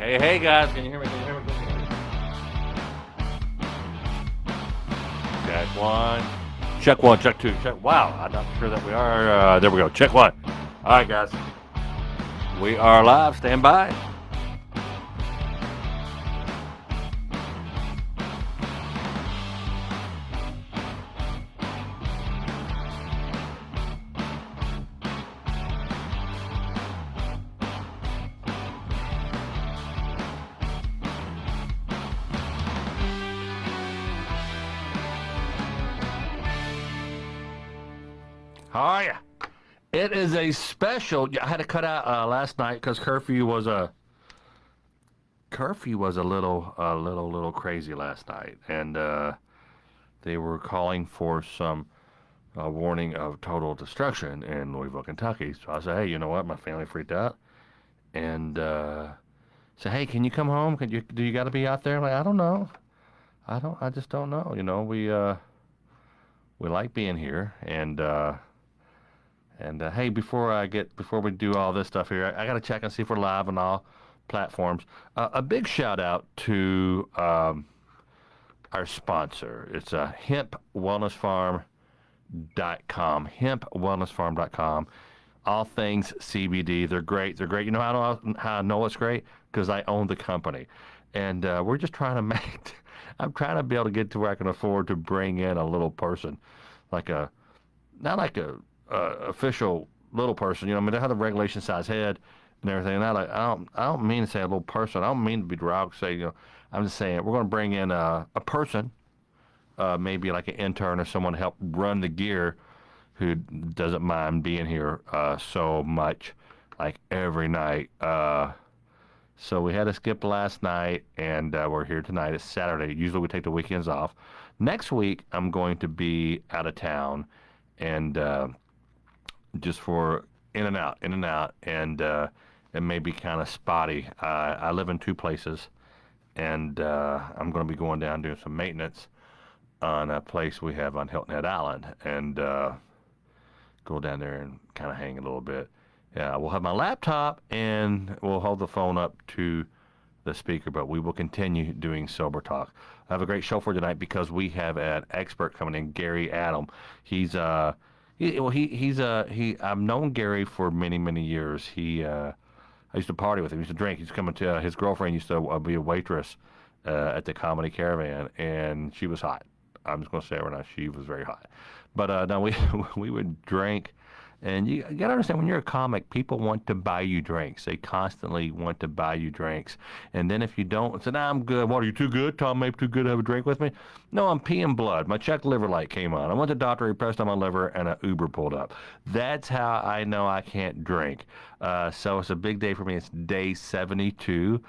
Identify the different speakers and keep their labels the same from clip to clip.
Speaker 1: Hey, guys, can you hear me? Check one. Check one, check two, check. Wow, I'm not sure that we are. There we go. Check one. All right, guys. We are live. Stand by. How are you? It is a special. I had to cut out last night because curfew was a little crazy last night, and they were calling for some warning of total destruction in Louisville, Kentucky. So I said, hey, you know what? My family freaked out, and said, hey, can you come home? Do you got to be out there? I'm like, I don't know. I just don't know. You know, we like being here, and hey, before we do all this stuff here, I got to check and see if we're live on all platforms. A big shout out to our sponsor. It's hempwellnessfarm.com. Hempwellnessfarm.com. All things CBD. They're great. You know how I know it's great? Because I own the company, and we're just trying to make. I'm trying to be able to get to where I can afford to bring in a little person, not like a official little person. You know, I mean, they have the regulation size head and everything. And I don't mean to say a little person. I don't mean to be derogatory. Say, you know, I'm just saying we're going to bring in a person, maybe like an intern or someone to help run the gear, who doesn't mind being here so much, like every night. So we had to skip last night, and we're here tonight. It's Saturday. Usually we take the weekends off. Next week I'm going to be out of town, and just for in and out, and it may be kind of spotty. I live in two places, and I'm going to be going down doing some maintenance on a place we have on Hilton Head Island, and go down there and kind of hang a little bit. Yeah, we'll have my laptop, and we'll hold the phone up to the speaker, but we will continue doing Sober Talk. I have a great show for tonight because we have an expert coming in, Gary Adam. I've known Gary for many years. I used to party with him. He used to drink. He's coming to his girlfriend used to be a waitress at the Comedy Caravan, and she was hot. I'm just going to say it right now. She was very hot. But no, we would drink. And you got to understand, when you're a comic, people want to buy you drinks. They constantly want to buy you drinks. And then if you don't, say, nah, I'm good. What, are you too good? Tom Mabe too good to have a drink with me? No, I'm peeing blood. My checked liver light came on. I went to the doctor, he pressed on my liver, and an Uber pulled up. That's how I know I can't drink. So it's a big day for me. It's day 72.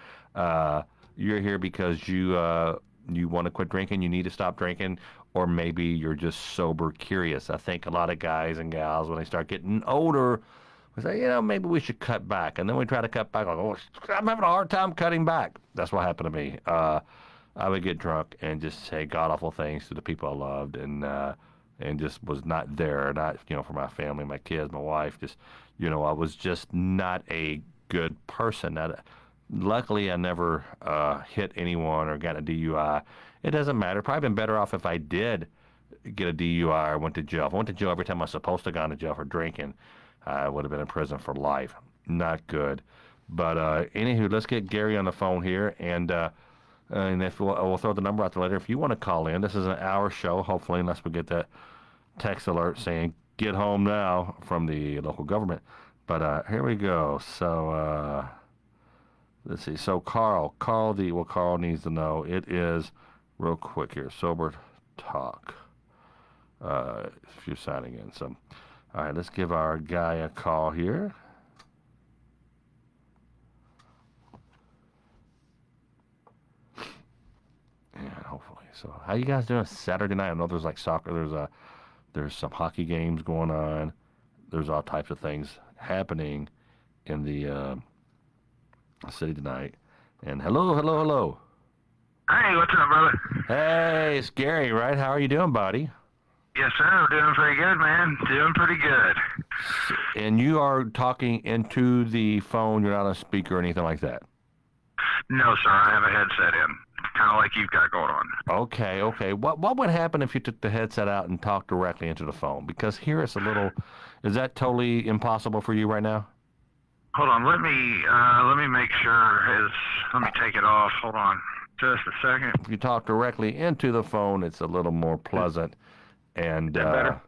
Speaker 1: You're here because you want to quit drinking, you need to stop drinking, or maybe you're just sober curious. I think a lot of guys and gals, when they start getting older, we say, you know, maybe we should cut back. And then we try to cut back, like, oh, I'm having a hard time cutting back. That's what happened to me. I would get drunk and just say god-awful things to the people I loved, and just was not there, not, you know, for my family, my kids, my wife. Just, you know, I was just not a good person. Luckily, I never hit anyone or got a DUI. It doesn't matter. Probably been better off if I did get a DUI or went to jail. If I went to jail every time I was supposed to have gone to jail for drinking, I would have been in prison for life. Not good. But anywho, let's get Gary on the phone here, and if we'll throw the number out there later. If you want to call in, this is an hour show, hopefully, unless we get that text alert saying, get home now, from the local government. But here we go. So... let's see. So Carl needs to know. It is real quick here. Sober Talk. If you're signing in. So, all right, let's give our guy a call here. And hopefully. So, how you guys doing Saturday night? I know there's like soccer. There's some hockey games going on. There's all types of things happening in the city tonight. And hello.
Speaker 2: Hey, what's up, brother?
Speaker 1: Hey, it's Gary, right? How are you doing, buddy?
Speaker 2: Yes, sir. Doing pretty good, man. Doing pretty good.
Speaker 1: And you are talking into the phone. You're not on a speaker or anything like that.
Speaker 2: No, sir. I have a headset in, kind of like you've got going on.
Speaker 1: Okay, okay. What would happen if you took the headset out and talked directly into the phone? Because here it's a little. Is that totally impossible for you right now?
Speaker 2: Hold on. Let me make sure. Let me take it off. Hold on, just a second.
Speaker 1: If you talk directly into the phone, it's a little more pleasant.
Speaker 2: Is
Speaker 1: And
Speaker 2: that better?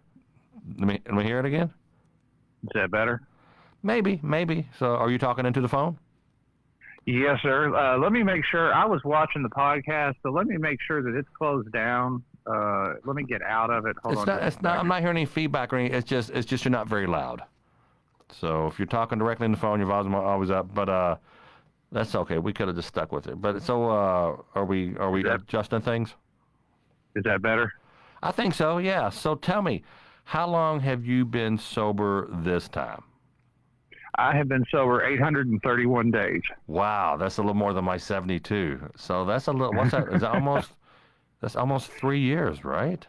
Speaker 1: let me hear it again.
Speaker 2: Is that better?
Speaker 1: Maybe, maybe. So, are you talking into the phone?
Speaker 2: Yes, sir. Let me make sure. I was watching the podcast, so let me make sure that it's closed down. Let me get out of it. Hold
Speaker 1: It's
Speaker 2: on
Speaker 1: not.
Speaker 2: just
Speaker 1: It's
Speaker 2: a
Speaker 1: not. I'm
Speaker 2: second.
Speaker 1: not hearing any feedback or any. It's just you're not very loud. So if you're talking directly in the phone, your volume always up. But that's okay. We could have just stuck with it. But so are we
Speaker 2: Is that
Speaker 1: adjusting things?
Speaker 2: is that better?
Speaker 1: I think so. Yeah. So tell me, how long have you been sober this time?
Speaker 2: I have been sober 831 days.
Speaker 1: Wow, that's a little more than my 72. So that's a little. What's that? Is that almost? That's almost 3 years, right?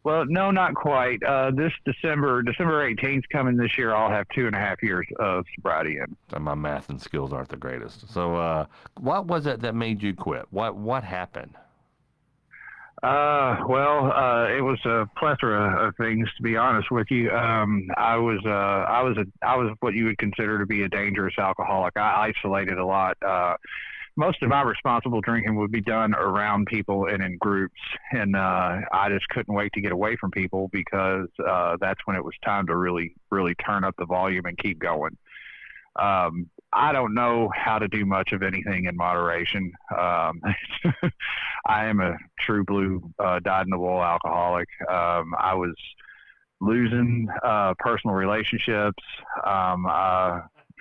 Speaker 2: Well, no, not quite. This December 18th coming this year, I'll have 2.5 years of sobriety in.
Speaker 1: And my math and skills aren't the greatest. So, what was it that made you quit? What happened?
Speaker 2: It was a plethora of things, to be honest with you. I was what you would consider to be a dangerous alcoholic. I isolated a lot. Most of my responsible drinking would be done around people and in groups, and I just couldn't wait to get away from people because that's when it was time to really, really turn up the volume and keep going. I don't know how to do much of anything in moderation. I am a true blue, dyed in the wool alcoholic. I was losing personal relationships.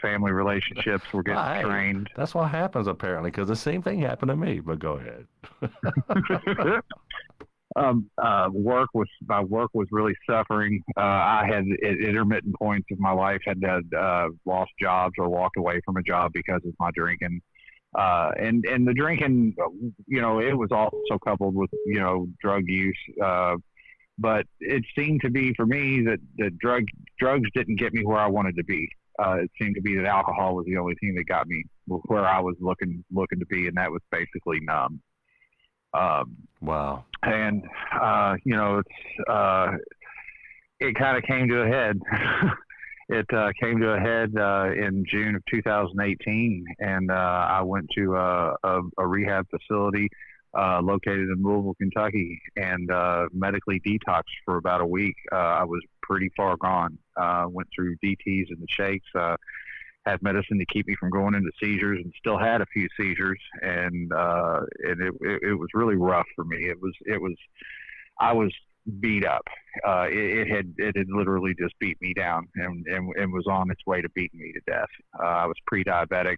Speaker 2: Family relationships were getting
Speaker 1: Well, hey,
Speaker 2: strained.
Speaker 1: that's what happens apparently, because the same thing happened to me. But go ahead.
Speaker 2: My work was really suffering. I had at intermittent points of my life had lost jobs or walked away from a job because of my drinking. And the drinking, it was also coupled with drug use. But it seemed to be for me that drugs didn't get me where I wanted to be. It seemed to be that alcohol was the only thing that got me where I was looking to be, and that was basically numb.
Speaker 1: Wow.
Speaker 2: And it kind of came to a head. It came to a head in June of 2018, and I went to a rehab facility located in Louisville, Kentucky, and medically detoxed for about a week. I was pretty far gone. Went through DTs and the shakes. Had medicine to keep me from going into seizures, and still had a few seizures, and it was really rough for me. I was beat up. It had literally just beat me down, and was on its way to beating me to death. I was pre-diabetic.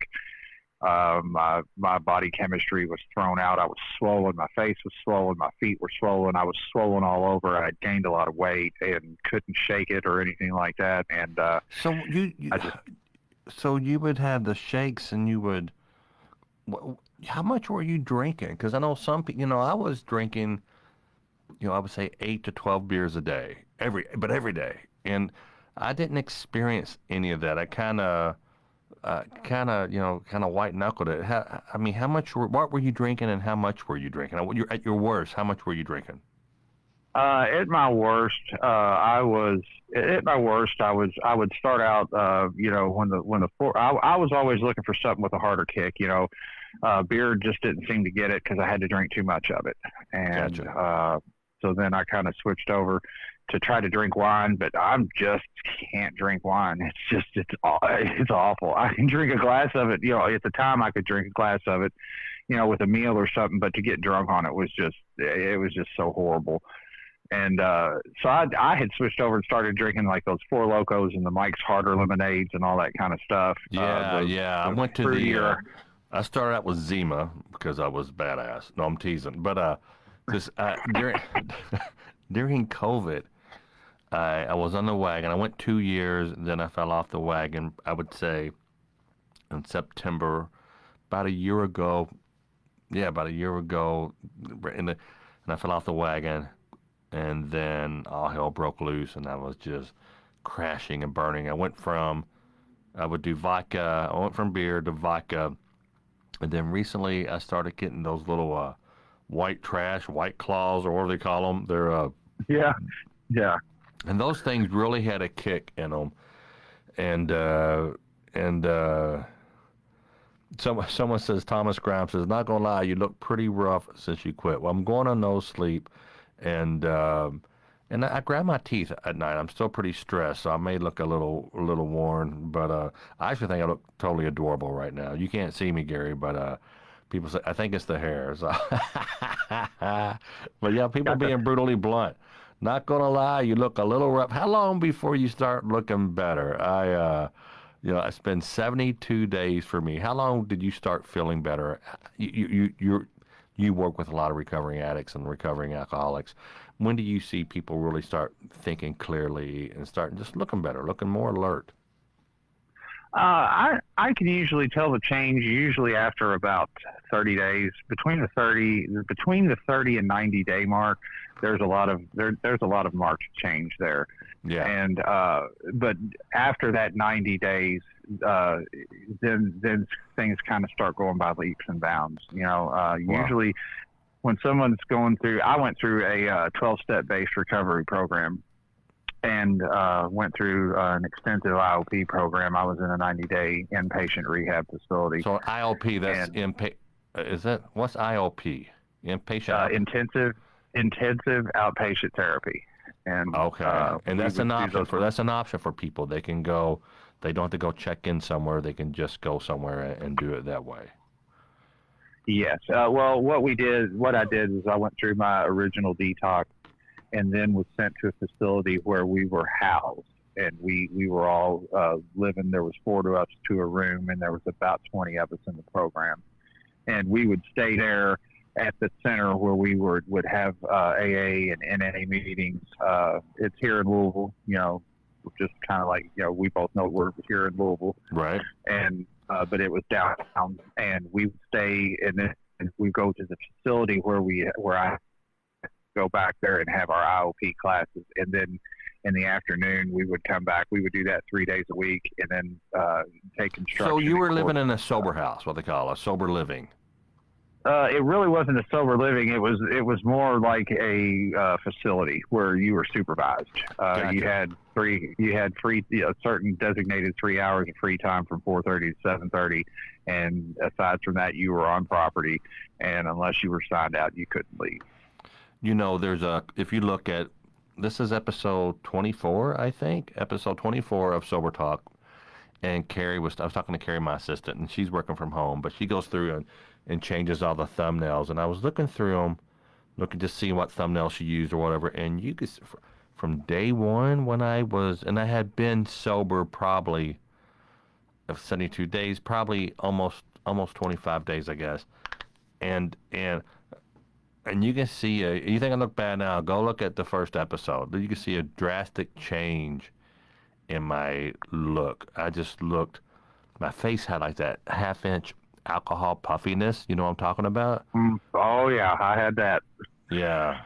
Speaker 2: My body chemistry was thrown out. I was swollen. My face was swollen. My feet were swollen. I was swollen all over. I had gained a lot of weight and couldn't shake it or anything like that. And
Speaker 1: So I just, so you would have the shakes, and you would. How much were you drinking? Because I know some people. I was drinking. I would say 8 to 12 beers a day, every day, and I didn't experience any of that. I kind of white knuckled it. How much? What were you drinking, and how much were you drinking? At your worst, how much were you drinking?
Speaker 2: at my worst, I was at my worst. I would start out, I was always looking for something with a harder kick. Beer just didn't seem to get it because I had to drink too much of it, and
Speaker 1: Gotcha.
Speaker 2: so then I kind of switched over to try to drink wine, but I'm just can't drink wine. It's awful. I can drink a glass of it. At the time I could drink a glass of it, with a meal or something, but to get drunk on it was just so horrible. And so I had switched over and started drinking like those Four Locos and the Mike's Harder lemonades and all that kind of stuff.
Speaker 1: Yeah. I
Speaker 2: The
Speaker 1: went to
Speaker 2: fruitier.
Speaker 1: I started out with Zima because I was badass. No, I'm teasing. But this during during COVID, I was on the wagon. I went 2 years, then I fell off the wagon. I would say in September, about a year ago. Yeah, about a year ago, and I fell off the wagon, and then all hell broke loose, and I was just crashing and burning. I would do vodka. I went from beer to vodka, And then recently, I started getting those little white trash, white claws, or whatever they call them.
Speaker 2: Yeah, yeah.
Speaker 1: And those things really had a kick in them. And someone says, Thomas Grimes says, not gonna lie, you look pretty rough since you quit. Well, I'm going on no sleep, and I grab my teeth at night. I'm still pretty stressed, so I may look a little worn, but I actually think I look totally adorable right now. You can't see me, Gary, but people say I think it's the hair. So. But yeah, people
Speaker 2: Gotcha.
Speaker 1: being brutally blunt. Not gonna lie, you look a little rough. How long before you start looking better? It's been 72 days for me. How long did you start feeling better? You work with a lot of recovering addicts and recovering alcoholics. When do you see people really start thinking clearly and start just looking better, looking more alert?
Speaker 2: I can usually tell the change usually after about 30 days. Between the 30 and 90 day mark, there's a lot of there's a lot of marked change there.
Speaker 1: Yeah.
Speaker 2: And but after that 90 days, then things kind of start going by leaps and bounds.
Speaker 1: Wow.
Speaker 2: Usually when someone's going through, I went through a 12-step based recovery program, and went through an extensive IOP program. I was in a 90-day inpatient rehab facility.
Speaker 1: So IOP, that's is it? What's IOP? Inpatient?
Speaker 2: Intensive outpatient therapy. And
Speaker 1: Okay. And that's an option for people. They can go, they don't have to go check in somewhere. They can just go somewhere and do it that way.
Speaker 2: Yes. Well, what I did was I went through my original detox and then was sent to a facility where we were housed, and we were all living. There was 4 of us to a room, and there was about 20 of us in the program, and we would stay there at the center where we would have AA and NA meetings. It's here in Louisville, just kind of like, we both know we're here in Louisville,
Speaker 1: right?
Speaker 2: And but it was downtown, and we would stay, and then we go to the facility where I go back there and have our IOP classes, and then in the afternoon we would come back. We would do that 3 days a week, and then take instruction.
Speaker 1: So you were living in a sober house, what they call a sober living.
Speaker 2: It really wasn't a sober living. It was more like a facility where you were supervised.
Speaker 1: Gotcha.
Speaker 2: You had free certain designated 3 hours of free time from 4:30 to 7:30, and aside from that, you were on property, and unless you were signed out, you couldn't leave.
Speaker 1: If you look at, this is episode 24, I think, episode 24 of Sober Talk, and I was talking to Carrie, my assistant, and she's working from home, but she goes through and changes all the thumbnails, and I was looking through them, looking to see what thumbnail she used or whatever, and you could, from day one when I had been sober probably of 72 days, probably almost 25 days, I guess, and you can see, you think I look bad now, go look at the first episode. You can see a drastic change in my look. My face had like that half-inch alcohol puffiness. You know what I'm talking about?
Speaker 2: Oh, yeah, I had that.
Speaker 1: Yeah.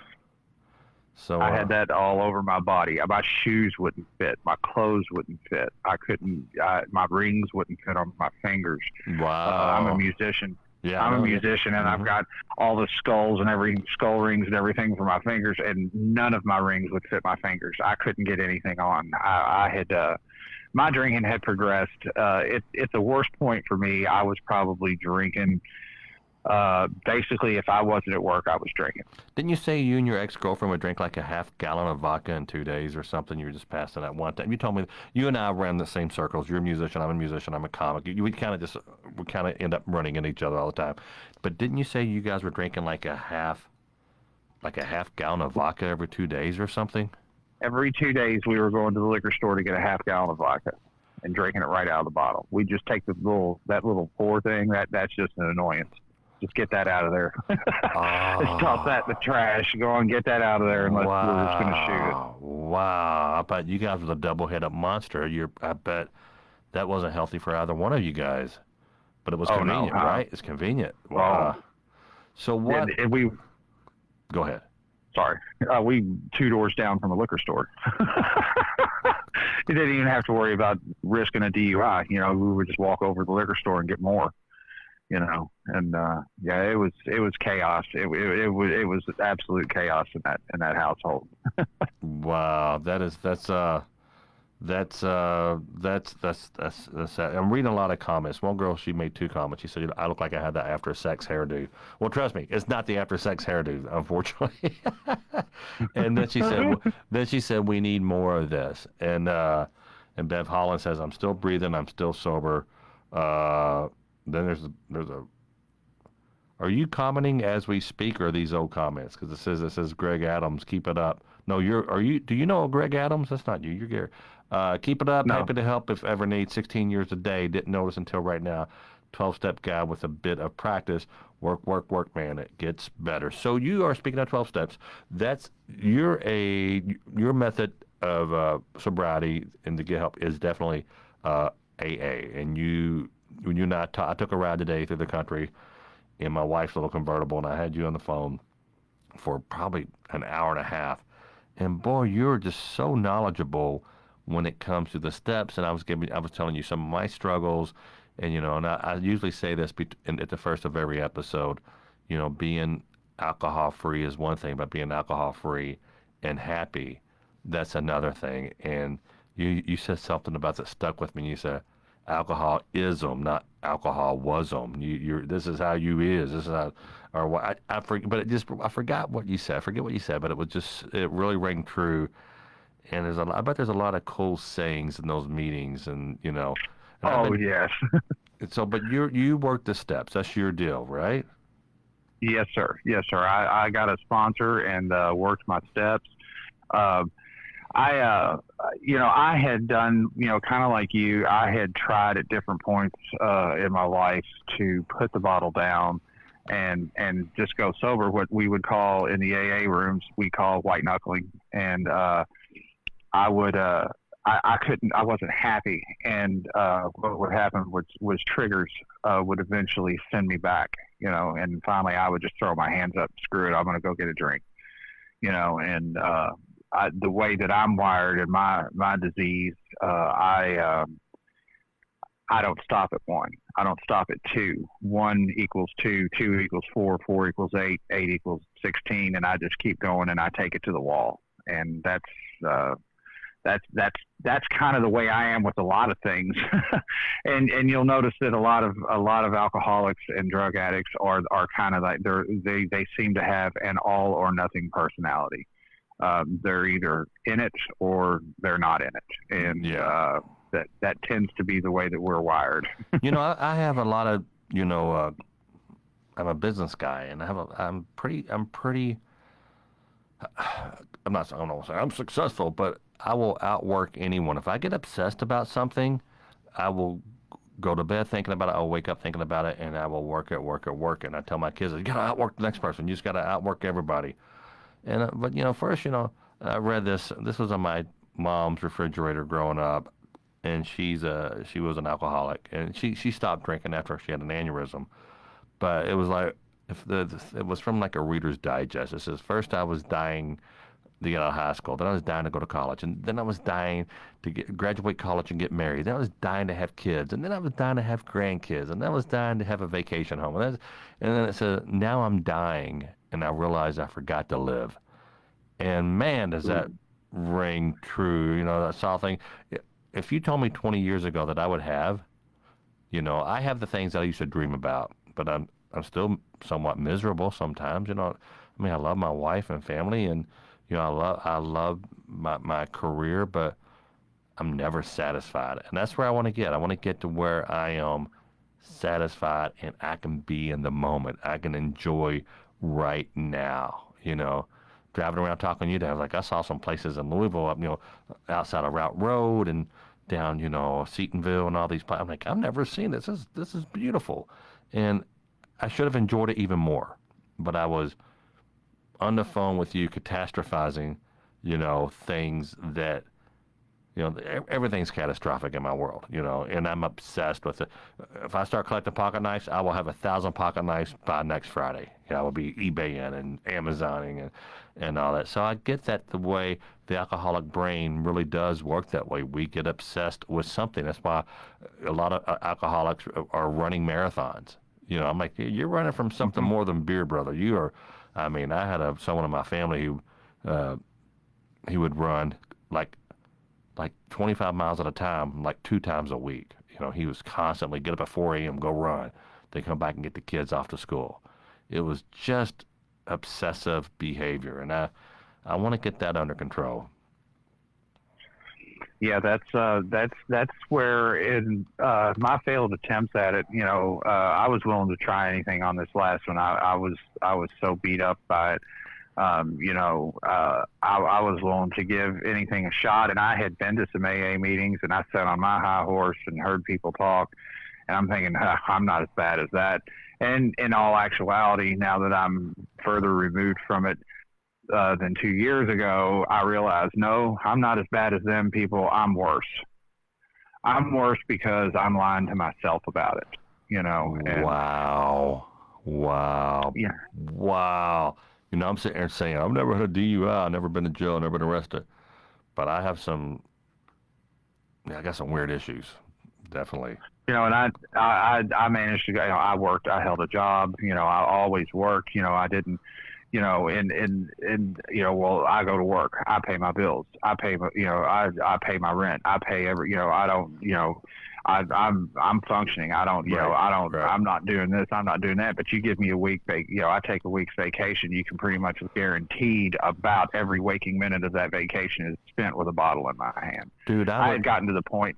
Speaker 1: So
Speaker 2: I had that all over my body. My shoes wouldn't fit. My clothes wouldn't fit. My rings wouldn't fit on my fingers.
Speaker 1: Wow.
Speaker 2: I'm a musician.
Speaker 1: Yeah,
Speaker 2: I'm a musician, and I've got all the skull rings and everything for my fingers, and none of my rings would fit my fingers. I couldn't get anything on. I had my drinking had progressed. It's the worst point for me. I was probably drinking. Basically, if I wasn't at work, I was drinking.
Speaker 1: Didn't you say you and your ex-girlfriend would drink like a half-gallon of vodka in 2 days or something? You were just passing that one time. You told me you and I ran the same circles. You're a musician. I'm a musician. I'm a comic. We kind of end up running into each other all the time. But didn't you say you guys were drinking like a half gallon of vodka every 2 days or something?
Speaker 2: Every 2 days, we were going to the liquor store to get a half gallon of vodka and drinking it right out of the bottle. We just take that little pour thing. That's just an annoyance. Just get that out of there. Just toss that in the trash. Go and get that out of there, unless we're just going to shoot it.
Speaker 1: Wow. I bet you guys were the double-headed monster. I bet that wasn't healthy for either one of you guys. But it was convenient, right? It's convenient. Wow. So what? Go ahead.
Speaker 2: Sorry. We 2 doors down from a liquor store. You didn't even have to worry about risking a DUI. We would just walk over to the liquor store and get more. And yeah, it was chaos. It was absolute chaos in that household.
Speaker 1: Wow, that's sad. I'm reading a lot of comments. One girl, she made two comments. She said, "I look like I had the after sex hairdo." Well, trust me, it's not the after sex hairdo, unfortunately. And then she said, "We need more of this." And Bev Holland says, "I'm still breathing. I'm still sober." Uh, then there's a. Are you commenting as we speak, or are these old comments? Because it says Greg Adams, keep it up. No, are you? Do you know Greg Adams? That's not you. You're Gary. Keep it up.
Speaker 2: No.
Speaker 1: Happy to help if ever need. 16 years a day. Didn't notice until right now. 12-step guy with a bit of practice. Work, work, work, man. It gets better. So you are speaking of 12 steps. That's your method of sobriety and to get help is definitely AA. And when you're not, I took a ride today through the country in my wife's little convertible, and I had you on the phone for probably an hour and a half. And boy, you're just so knowledgeable when it comes to the steps. And I was telling you some of my struggles, and and I usually say this at the first of every episode. Being alcohol free is one thing, but being alcohol free and happy, that's another thing. And you said something about that stuck with me. You said alcoholism, not alcoholism. You're this is how you is. This is how, or what I forget. But I forgot what you said. I forget what you said, but it really rang true. And I bet there's a lot of cool sayings in those meetings, and I've
Speaker 2: Oh
Speaker 1: been
Speaker 2: yes.
Speaker 1: so. But you work the steps. That's your deal, right?
Speaker 2: Yes, sir. Yes, sir. I got a sponsor and worked my steps. Uh, I had done, kind of like you, I had tried at different points in my life to put the bottle down and just go sober. What we would call in the AA rooms, we call white knuckling. And I would, I couldn't, I wasn't happy. And what would happen was triggers would eventually send me back, and finally I would just throw my hands up, screw it, I'm going to go get a drink, and the way that I'm wired in my disease, I don't stop at one. I don't stop at two. One equals two, two equals four, four equals eight, eight equals 16, and I just keep going and I take it to the wall. And that's kind of the way I am with a lot of things. and you'll notice that a lot of alcoholics and drug addicts are kind of like they seem to have an all or nothing personality. They're either in it or they're not in it, and
Speaker 1: Yeah.
Speaker 2: That tends to be the way that we're wired.
Speaker 1: I have a lot of, I'm a business guy, and I'm pretty, I'm not, I don't know, I'm successful, but I will outwork anyone. If I get obsessed about something, I will go to bed thinking about it. I'll wake up thinking about it, and I will work it, work it, work it. And I tell my kids, you got to outwork the next person. You just got to outwork everybody. And but first, I read this. This was on my mom's refrigerator growing up, and she was an alcoholic, and she stopped drinking after she had an aneurysm. But it was like it was from like a Reader's Digest. It says first I was dying to get out of high school, then I was dying to go to college, and then I was dying to graduate college and get married. Then I was dying to have kids, and then I was dying to have grandkids, and then I was dying to have a vacation home, and then it says now I'm dying, and I realize I forgot to live. And man, does that ring true? That South thing. If you told me 20 years ago that I would have, I have the things that I used to dream about, but I'm still somewhat miserable sometimes. I mean, I love my wife and family, and I love my career, but I'm never satisfied, and that's where I want to get. I want to get to where I am satisfied and I can be in the moment. I can enjoy right now. Driving around talking to you, I saw some places in Louisville up, outside of Route Road and down, Seatonville and all these places. I'm like, I've never seen this. This is beautiful, and I should have enjoyed it even more. But I was on the phone with you, catastrophizing, things that everything's catastrophic in my world, and I'm obsessed with it. If I start collecting pocket knives, I will have 1,000 pocket knives by next Friday. I will be eBaying and Amazoning and all that. So I get that the way the alcoholic brain really does work that way. We get obsessed with something. That's why a lot of alcoholics are running marathons. I'm like, you're running from something
Speaker 2: Hmm.
Speaker 1: more than beer, brother. You are. I mean, I had someone in my family who uh, he would run like 25 miles at a time, like 2 times a week. He was constantly get up at 4 a.m., go run, then come back and get the kids off to school. It was just obsessive behavior, and I want to get that under control.
Speaker 2: Yeah, that's where in my failed attempts at it, I was willing to try anything on this last one. I was so beat up by it. I was willing to give anything a shot, and I had been to some AA meetings, and I sat on my high horse and heard people talk, and I'm thinking, I'm not as bad as that. And in all actuality, now that I'm further removed from it than 2 years ago, I realized, no, I'm not as bad as them people. I'm worse. I'm worse because I'm lying to myself about it, and
Speaker 1: Wow. Wow.
Speaker 2: yeah,
Speaker 1: Wow. I'm sitting there saying, I've never had a DUI, I've never been to jail, never been arrested. But I have I got some weird issues. Definitely.
Speaker 2: and I managed to go. I held a job. I always worked. I didn't. Well, I go to work. I pay my bills. I pay my rent. I pay I don't. I'm functioning. I don't.
Speaker 1: Right. Right.
Speaker 2: I'm not doing this. I'm not doing that. But you give me a week. I take a week's vacation. You can pretty much guaranteed about every waking minute of that vacation is spent with a bottle in my hand.
Speaker 1: Dude,
Speaker 2: I had gotten to the point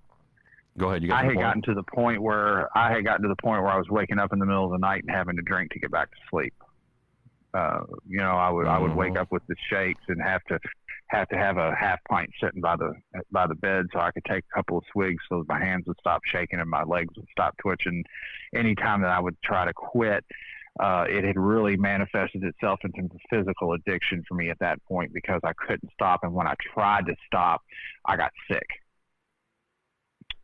Speaker 1: Go ahead. You got
Speaker 2: I
Speaker 1: your
Speaker 2: had
Speaker 1: point?
Speaker 2: gotten to the point where I was waking up in the middle of the night and having to drink to get back to sleep. I would wake
Speaker 1: Mm-hmm.
Speaker 2: up with the shakes and have a half pint sitting by the bed so I could take a couple of swigs so that my hands would stop shaking and my legs would stop twitching. Anytime that I would try to quit, it had really manifested itself into physical addiction for me at that point because I couldn't stop, and when I tried to stop, I got sick.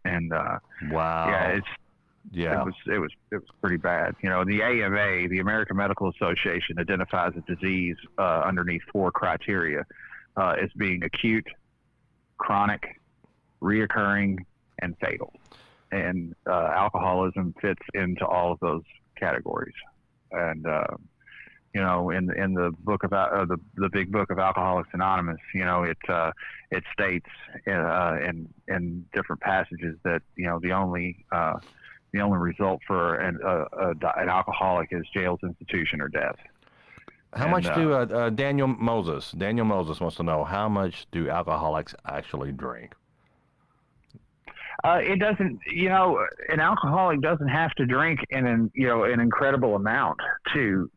Speaker 2: And yeah,
Speaker 1: Wow.
Speaker 2: it
Speaker 1: Yeah.
Speaker 2: was it was it was pretty bad. The AMA, the American Medical Association, identifies a disease underneath four criteria as being acute, chronic, reoccurring, and fatal. And alcoholism fits into all of those categories. And in the book of the big book of Alcoholics Anonymous, it states in different passages that the only result for an alcoholic is jail's institution or death.
Speaker 1: How
Speaker 2: And
Speaker 1: much do Daniel Moses wants to know, how much do alcoholics actually drink?
Speaker 2: it doesn't, an alcoholic doesn't have to drink an incredible amount to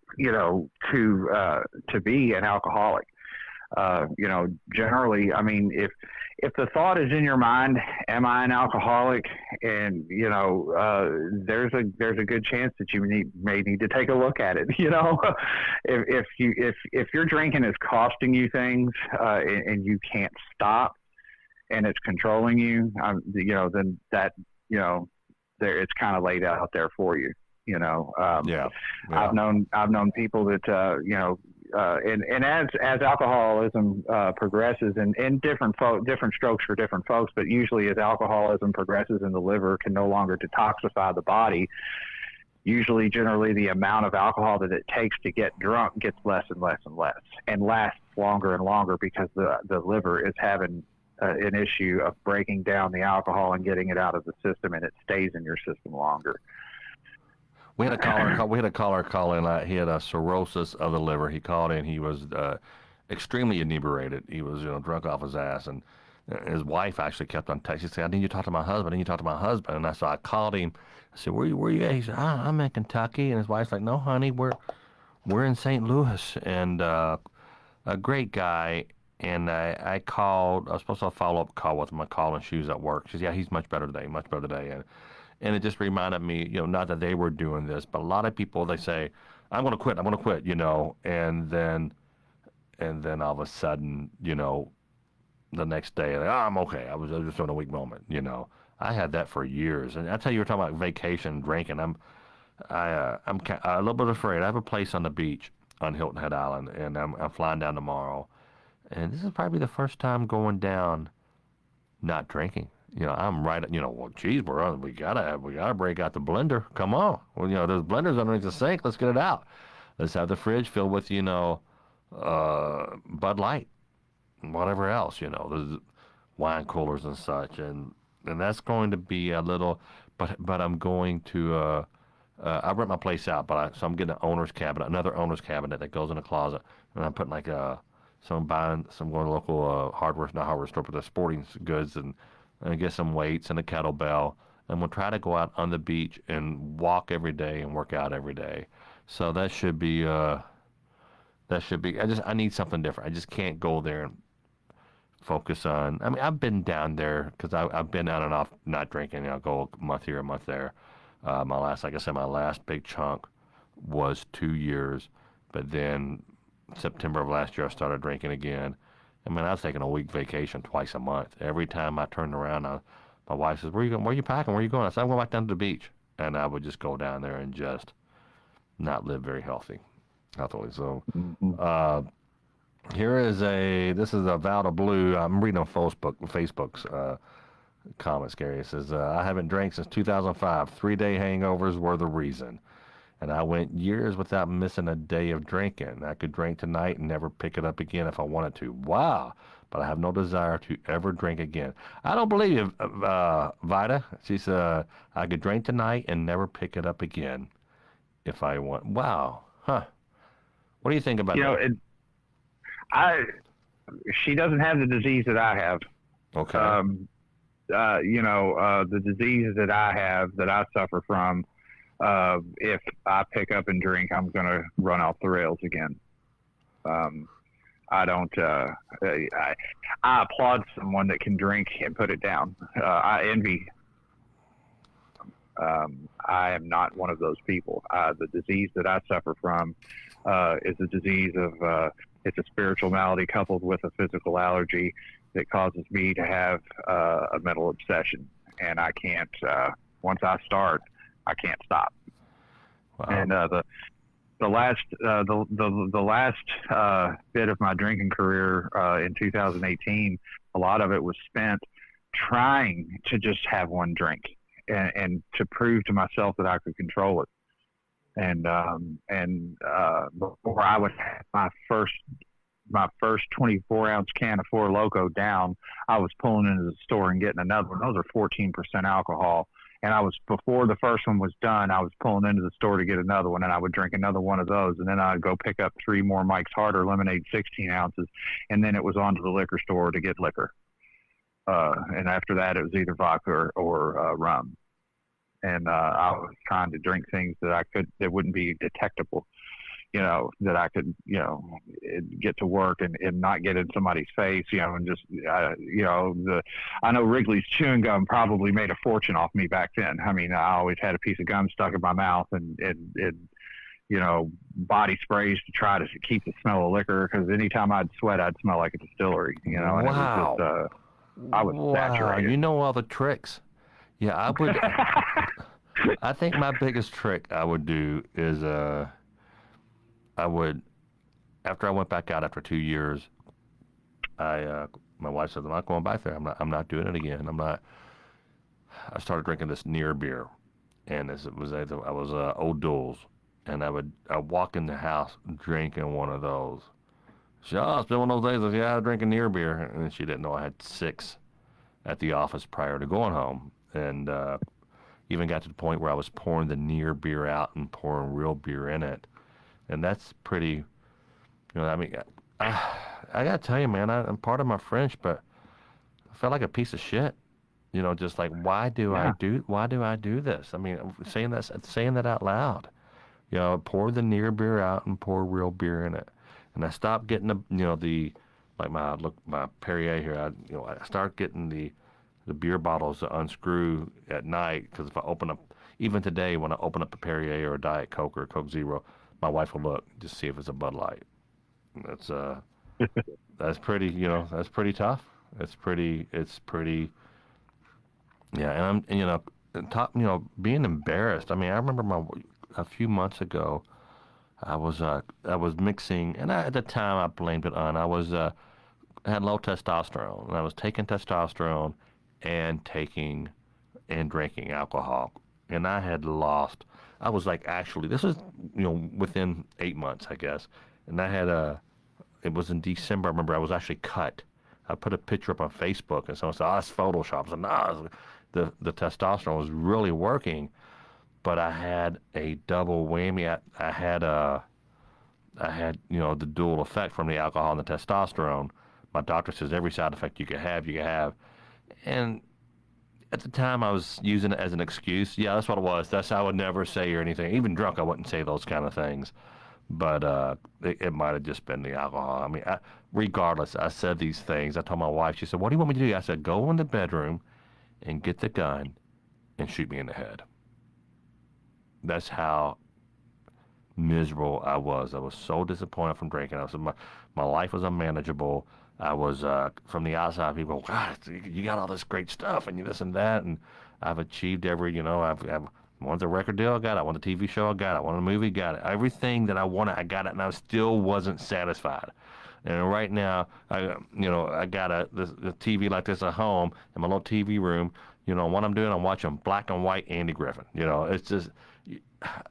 Speaker 2: be an alcoholic. Generally, I mean, if the thought is in your mind, am I an alcoholic? And there's a good chance that you may need to take a look at it. If your drinking is costing you things and you can't stop and it's controlling you, then that there it's kind of laid out there for you.
Speaker 1: Yeah.
Speaker 2: I've
Speaker 1: Yeah.
Speaker 2: known people that and as alcoholism progresses, and different strokes for different folks, but usually as alcoholism progresses and the liver can no longer detoxify the body, usually generally the amount of alcohol that it takes to get drunk gets less and less and less, and lasts longer and longer because the liver is having an issue of breaking down the alcohol and getting it out of the system, and it stays in your system longer.
Speaker 1: We had a caller call in. He had a cirrhosis of the liver. He called in. He was extremely inebriated. He was, drunk off his ass, and his wife actually kept on texting. She said, "I need you to talk to my husband. I need you to talk to my husband." And I called him. I said, Where you at?" He said, "I'm in Kentucky." And his wife's like, "No, honey, we're in St. Louis." And a great guy. And I called. I was supposed to have a follow up call with him. I called and she was at work. She said, "Yeah, he's much better today. Much better today." And it just reminded me, not that they were doing this, but a lot of people, they say, I'm going to quit, and then all of a sudden, the next day, like, I'm okay. I was just having a weak moment. I had that for years, and I tell you, you're talking about vacation, drinking. I'm a little bit afraid. I have a place on the beach on Hilton Head Island, and I'm flying down tomorrow, and this is probably the first time going down not drinking. I'm right. Well, geez, we gotta break out the blender. Come on. Well, there's blenders underneath the sink. Let's get it out. Let's have the fridge filled with, Bud Light, and whatever else. There's wine coolers and such, and that's going to be a little. But I'm going to. I rent my place out, so I'm getting an owner's cabinet, another owner's cabinet that goes in a closet, and I'm putting like some buying some going to local not hardware store, but the sporting goods and get some weights and a kettlebell, and we'll try to go out on the beach and walk every day and work out every day. So that should be I need something different. I just can't go there and focus on. I mean, I've been down there because I've been on and off not drinking. I'll go a month here, a month there. Like I said, my last big chunk was 2 years, but then September of last year I started drinking again. I mean, I was taking a week vacation twice a month. Every time I turned around, my wife says, "Where are you going? Where are you packing? Where are you going?" I said, "I'm going back down to the beach," and I would just go down there and just not live very healthily. So,
Speaker 2: Hmm.
Speaker 1: uh, this is a Valda Blue. I'm reading on Facebook's comments. Gary, it says, "I haven't drank since 2005. 3-day hangovers were the reason, and I went years without missing a day of drinking. I could drink tonight and never pick it up again if I wanted to. Wow." But I have no desire to ever drink again. I don't believe you, Vida. She said, "I could drink tonight and never pick it up again if I want." Wow. Huh. What do you think about
Speaker 2: You know,
Speaker 1: that?
Speaker 2: I she doesn't have the disease that I have.
Speaker 1: Okay.
Speaker 2: Um, the disease that I have, that I suffer from, if I pick up and drink, I'm going to run off the rails again. Um, I don't. I applaud someone that can drink and put it down. I envy. I am not one of those people. The disease that I suffer from is a disease of. It's a spiritual malady coupled with a physical allergy that causes me to have a mental obsession, and I can't. Once I start, I can't stop.
Speaker 1: Wow.
Speaker 2: And the last bit of my drinking career in 2018, a lot of it was spent trying to just have one drink and to prove to myself that I could control it. Before I would have my first 24-ounce can of Four Loco down, I was pulling into the store and getting another one. Those are 14% alcohol. And before the first one was done, I was pulling into the store to get another one, and I would drink another one of those. And then I'd go pick up 3 more Mike's Harder lemonade 16 ounces. And then it was on to the liquor store to get liquor. And after that, it was either vodka or rum. And I was trying to drink things that wouldn't be detectable, that I could, get to work and not get in somebody's face, and just, I know Wrigley's chewing gum probably made a fortune off me back then. I mean, I always had a piece of gum stuck in my mouth and body sprays to try to keep the smell of liquor. Cause anytime I'd sweat, I'd smell like a distillery, and it was
Speaker 1: Wow.
Speaker 2: just, I was
Speaker 1: Wow.
Speaker 2: saturated.
Speaker 1: You know all the tricks. Yeah, I think my biggest trick I would do is I would after I went back out after 2 years, my wife said, "I'm not going back there. I'm not doing it again. I'm not." I started drinking this near beer, and I was Old Duels, and I walk in the house drinking one of those. She, "Oh, it's been one of those days." I said, "Yeah, I'm drinking near beer," and she didn't know I had 6 at the office prior to going home, and even got to the point where I was pouring the near beer out and pouring real beer in it, and that's pretty. I mean, I gotta tell you, man, I'm part of my French, but I felt like a piece of shit. Just like
Speaker 2: Yeah.
Speaker 1: why do I do this? I mean, saying that out loud. Pour the near beer out and pour real beer in it, and I stopped getting the like my Perrier here. I start getting the beer bottles to unscrew at night because if I open up, even today when I open up a Perrier or a Diet Coke or a Coke Zero, my wife will look just see if it's a Bud Light. That's that's pretty tough. It's pretty yeah, and being embarrassed. I mean, I remember a few months ago, I was mixing, and at the time I blamed it on I had low testosterone, and I was taking testosterone and taking and drinking alcohol. And I was like, actually, this was, within 8 months, I guess. And it was in December. I remember I was actually cut. I put a picture up on Facebook, and someone said, "Oh, it's Photoshop." I said, "No, the testosterone was really working." But I had a double whammy. I had, the dual effect from the alcohol and the testosterone. My doctor says every side effect you can have. And at the time, I was using it as an excuse. Yeah, that's what it was. That's how I would never say or anything. Even drunk, I wouldn't say those kind of things. But it might have just been the alcohol. I mean, regardless, I said these things. I told my wife, she said, "What do you want me to do?" I said, "Go in the bedroom and get the gun and shoot me in the head." That's how miserable I was. I was so disappointed from drinking. My life was unmanageable. I was from the outside. People go, "God, you got all this great stuff and you this and that," and I've achieved I've wanted a record deal, I got it. I wanted a TV show, I got it. I wanted a movie, got it. Everything that I wanted, I got it, and I still wasn't satisfied. And right now, I got a TV like this at home in my little TV room. What I'm doing, I'm watching black and white Andy Griffin. It's just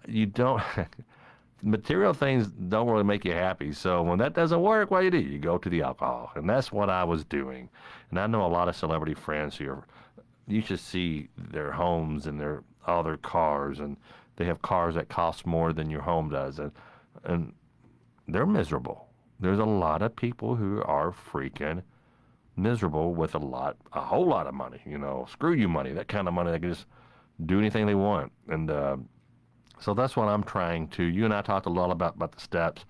Speaker 1: you don't. Material things don't really make you happy. So when that doesn't work, what do? You go to the alcohol. And that's what I was doing. And I know a lot of celebrity friends you should see their homes and all their cars, and they have cars that cost more than your home does. And they're miserable. There's a lot of people who are freaking miserable with a whole lot of money, screw you money, that kind of money that can just do anything they want. And, so that's what I'm trying to. You and I talked a lot about the steps.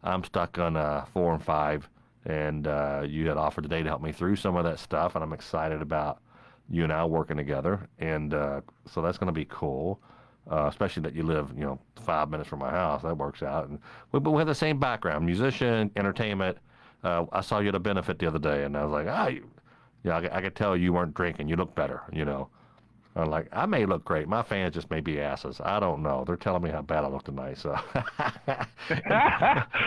Speaker 1: I'm stuck on 4 and 5, and you had offered today to help me through some of that stuff, and I'm excited about you and I working together. And so that's going to be cool, especially that you live, 5 minutes from my house. That works out. And but we have the same background: musician, entertainment. I saw you at a benefit the other day, and I was like, I could tell you weren't drinking. You look better. I'm like, I may look great. My fans just may be asses. I don't know. They're telling me how bad I look tonight. So,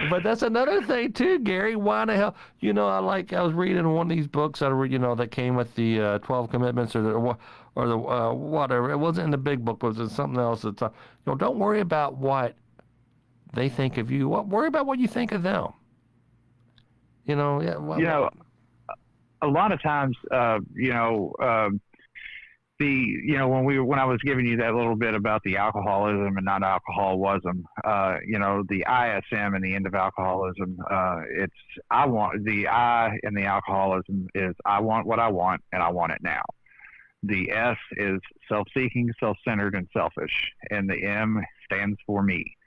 Speaker 1: but that's another thing too, Gary. Why the hell? I was reading one of these books that came with the 12 Commitments or the whatever. It wasn't in the big book. It was something else. It's don't worry about what they think of you. Worry about what you think of them. Yeah.
Speaker 2: A lot of times, when I was giving you that little bit about the alcoholism and non-alcoholism, the ISM and the end of alcoholism, I want. The I in the alcoholism is I want what I want and I want it now. The S is self-seeking, self-centered, and selfish, and the M stands for me.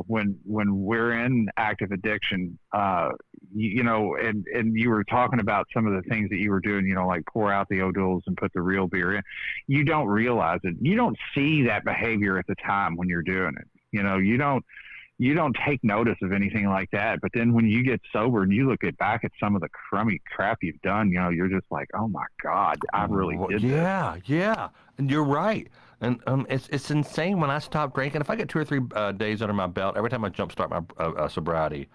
Speaker 2: When we're in active addiction, and you were talking about some of the things that you were doing, like pour out the O'Douls and put the real beer in. You don't realize it. You don't see that behavior at the time when you're doing it. You don't take notice of anything like that. But then when you get sober and you look back at some of the crummy crap you've done, you're just like, oh my God, I really did
Speaker 1: this. Yeah. And you're right. And it's insane when I stop drinking. If I get 2 or 3 days under my belt, every time I jumpstart my sobriety,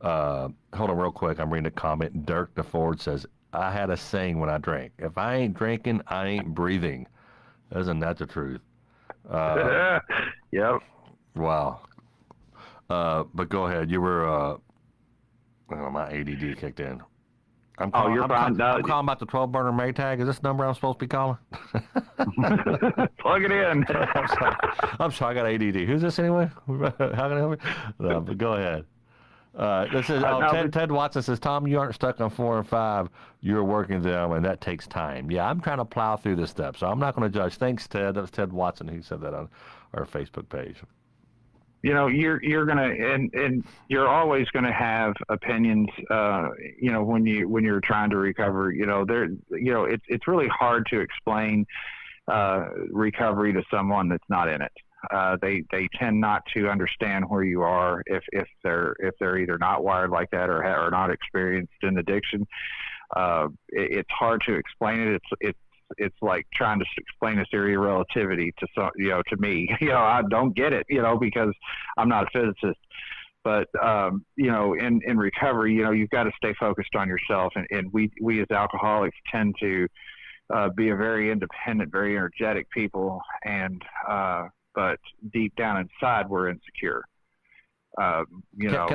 Speaker 1: hold on real quick. I'm reading a comment. Dirk DeFord says, I had a saying when I drank. If I ain't drinking, I ain't breathing. Isn't that the truth?
Speaker 2: Yep.
Speaker 1: Wow. But go ahead. You were, my ADD kicked in. I'm calling about the 12-burner Maytag. Is this the number I'm supposed to be calling?
Speaker 2: Plug it in.
Speaker 1: I'm sorry. I got ADD. Who's this anyway? How can I help you? No, but go ahead. This is Ted Watson says, Tom, you aren't stuck on 4 and 5. You're working them, and that takes time. Yeah, I'm trying to plow through this stuff, so I'm not going to judge. Thanks, Ted. That was Ted Watson who said that on our Facebook page.
Speaker 2: You're gonna and you're always gonna have opinions. When you're trying to recover, it's really hard to explain recovery to someone that's not in it. They tend not to understand where you are if they're either not wired like that or not experienced in addiction. It's hard to explain it. It's like trying to explain a theory of relativity to me. I don't get it, because I'm not a physicist. But in recovery, you've got to stay focused on yourself, and we as alcoholics tend to be a very independent, very energetic people, and but deep down inside, we're insecure.
Speaker 1: Yeah,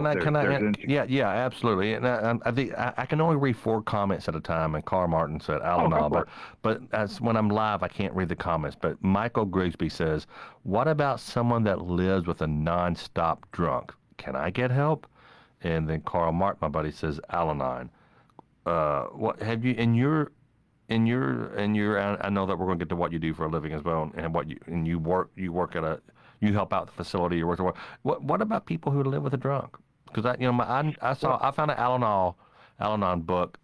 Speaker 1: absolutely. And I think I can only read 4 comments at a time. And Carl Martin said
Speaker 2: Oh, go
Speaker 1: Al-Anon,
Speaker 2: for it.
Speaker 1: but as when I'm live, I can't read the comments. But Michael Grigsby says, "What about someone that lives with a nonstop drunk? Can I get help?" And then Carl Martin, my buddy, says Al-Anon. What have you in your? I know that we're going to get to what you do for a living as well, and you work at you help out the facility. You work. What about people who live with a drunk? Because I found an Al-Anon book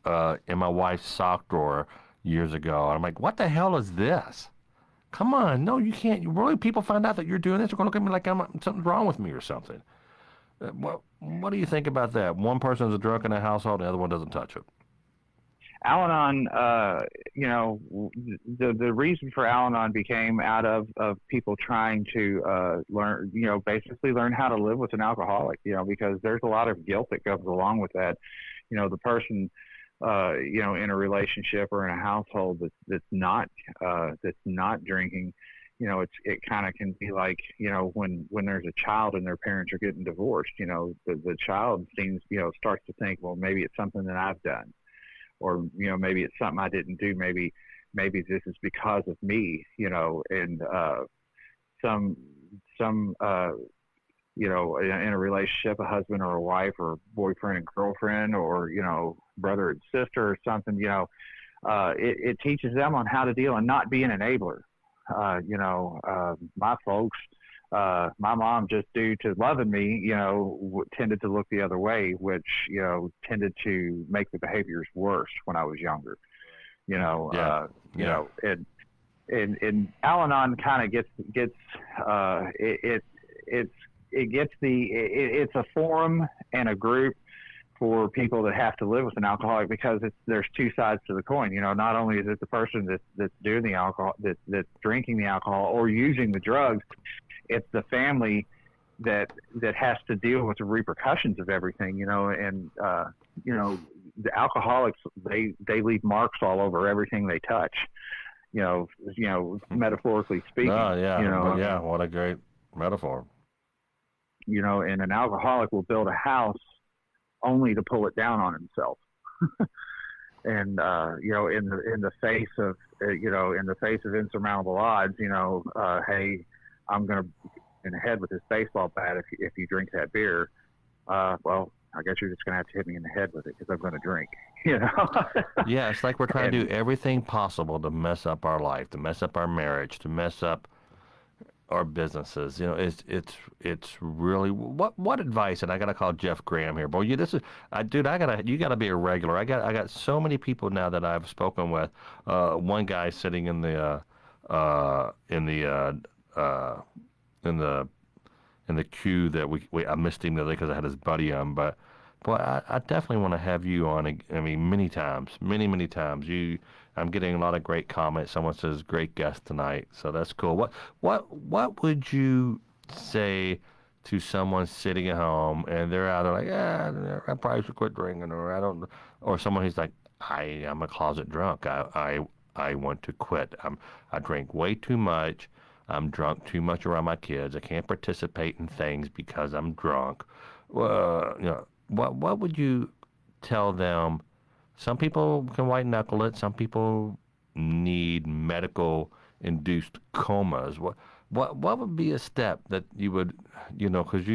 Speaker 1: in my wife's sock drawer years ago. And I'm like, what the hell is this? Come on, no, you can't. Really, people find out that you're doing this, they're going to look at me like something's wrong with me or something. What do you think about that? One person is a drunk in a household, the other one doesn't touch it.
Speaker 2: Al-Anon, the reason for Al-Anon became out of people trying to learn, basically learn how to live with an alcoholic, because there's a lot of guilt that goes along with that. The person, in a relationship or in a household that's not drinking, it kind of can be like, when there's a child and their parents are getting divorced, the child starts to think, well, maybe it's something that I've done. Or, maybe it's something I didn't do. Maybe this is because of me, and some in a relationship, a husband or a wife or boyfriend and girlfriend, or, brother and sister or something, it teaches them on how to deal and not be an enabler. My folks, my mom, just due to loving me, tended to look the other way, which, tended to make the behaviors worse when I was younger, and Al-Anon kind of it's a forum and a group for people that have to live with an alcoholic, because there's 2 sides to the coin. Not only is it the person that's doing the alcohol, that's drinking the alcohol or using the drugs, it's the family that has to deal with the repercussions of everything, and the alcoholics, they leave marks all over everything they touch, metaphorically speaking.
Speaker 1: Oh, yeah. Yeah, what a great metaphor.
Speaker 2: And an alcoholic will build a house only to pull it down on himself. And in the face of insurmountable odds, hey, I'm going to in the head with this baseball bat if you drink that beer. Well, I guess you're just going to have to hit me in the head with it because I'm going to drink.
Speaker 1: Yeah, it's like we're trying to do everything possible to mess up our life, to mess up our marriage, to mess up our businesses. It's really what advice? And I gotta call Jeff Graham here. Boy, you gotta be a regular. I got so many people now that I've spoken with. One guy sitting in the queue that I missed him the other day because I had his buddy on. But boy, I definitely want to have you on. I mean, many times. I'm getting a lot of great comments. Someone says, "Great guest tonight," so that's cool. What would you say to someone sitting at home and they're out there like, "Yeah, I probably should quit drinking," or I don't, or someone who's like, "I'm a closet drunk. I want to quit. I drink way too much. I'm drunk too much around my kids. I can't participate in things because I'm drunk." Well, what would you tell them? Some people can white knuckle it. Some people need medical induced comas. What would be a step that you would, because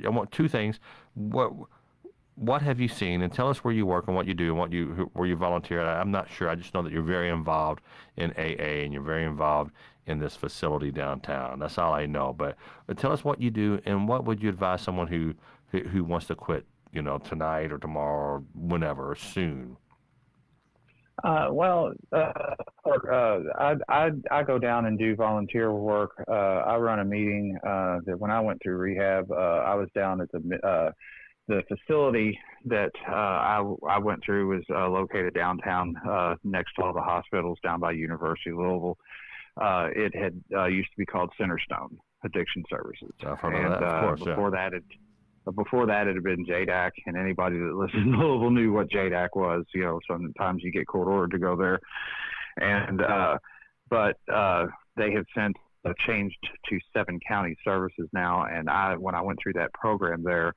Speaker 1: I want 2 things. What have you seen, and tell us where you work and what you do and where you volunteer. I'm not sure. I just know that you're very involved in AA and you're very involved in this facility downtown. That's all I know. But tell us what you do and what would you advise someone who wants to quit, tonight or tomorrow or whenever or soon.
Speaker 2: I go down and do volunteer work. I run a meeting that when I went through rehab, I was down at the facility that I went through was located downtown next to all the hospitals down by University of Louisville. It had used to be called Centerstone Addiction Services.
Speaker 1: I've heard of that, of course.
Speaker 2: Before that, it had been JDAC, and anybody that listened in Louisville knew what JDAC was. Sometimes you get court ordered to go there. And but they have since changed to 7 county services now. And when I went through that program there,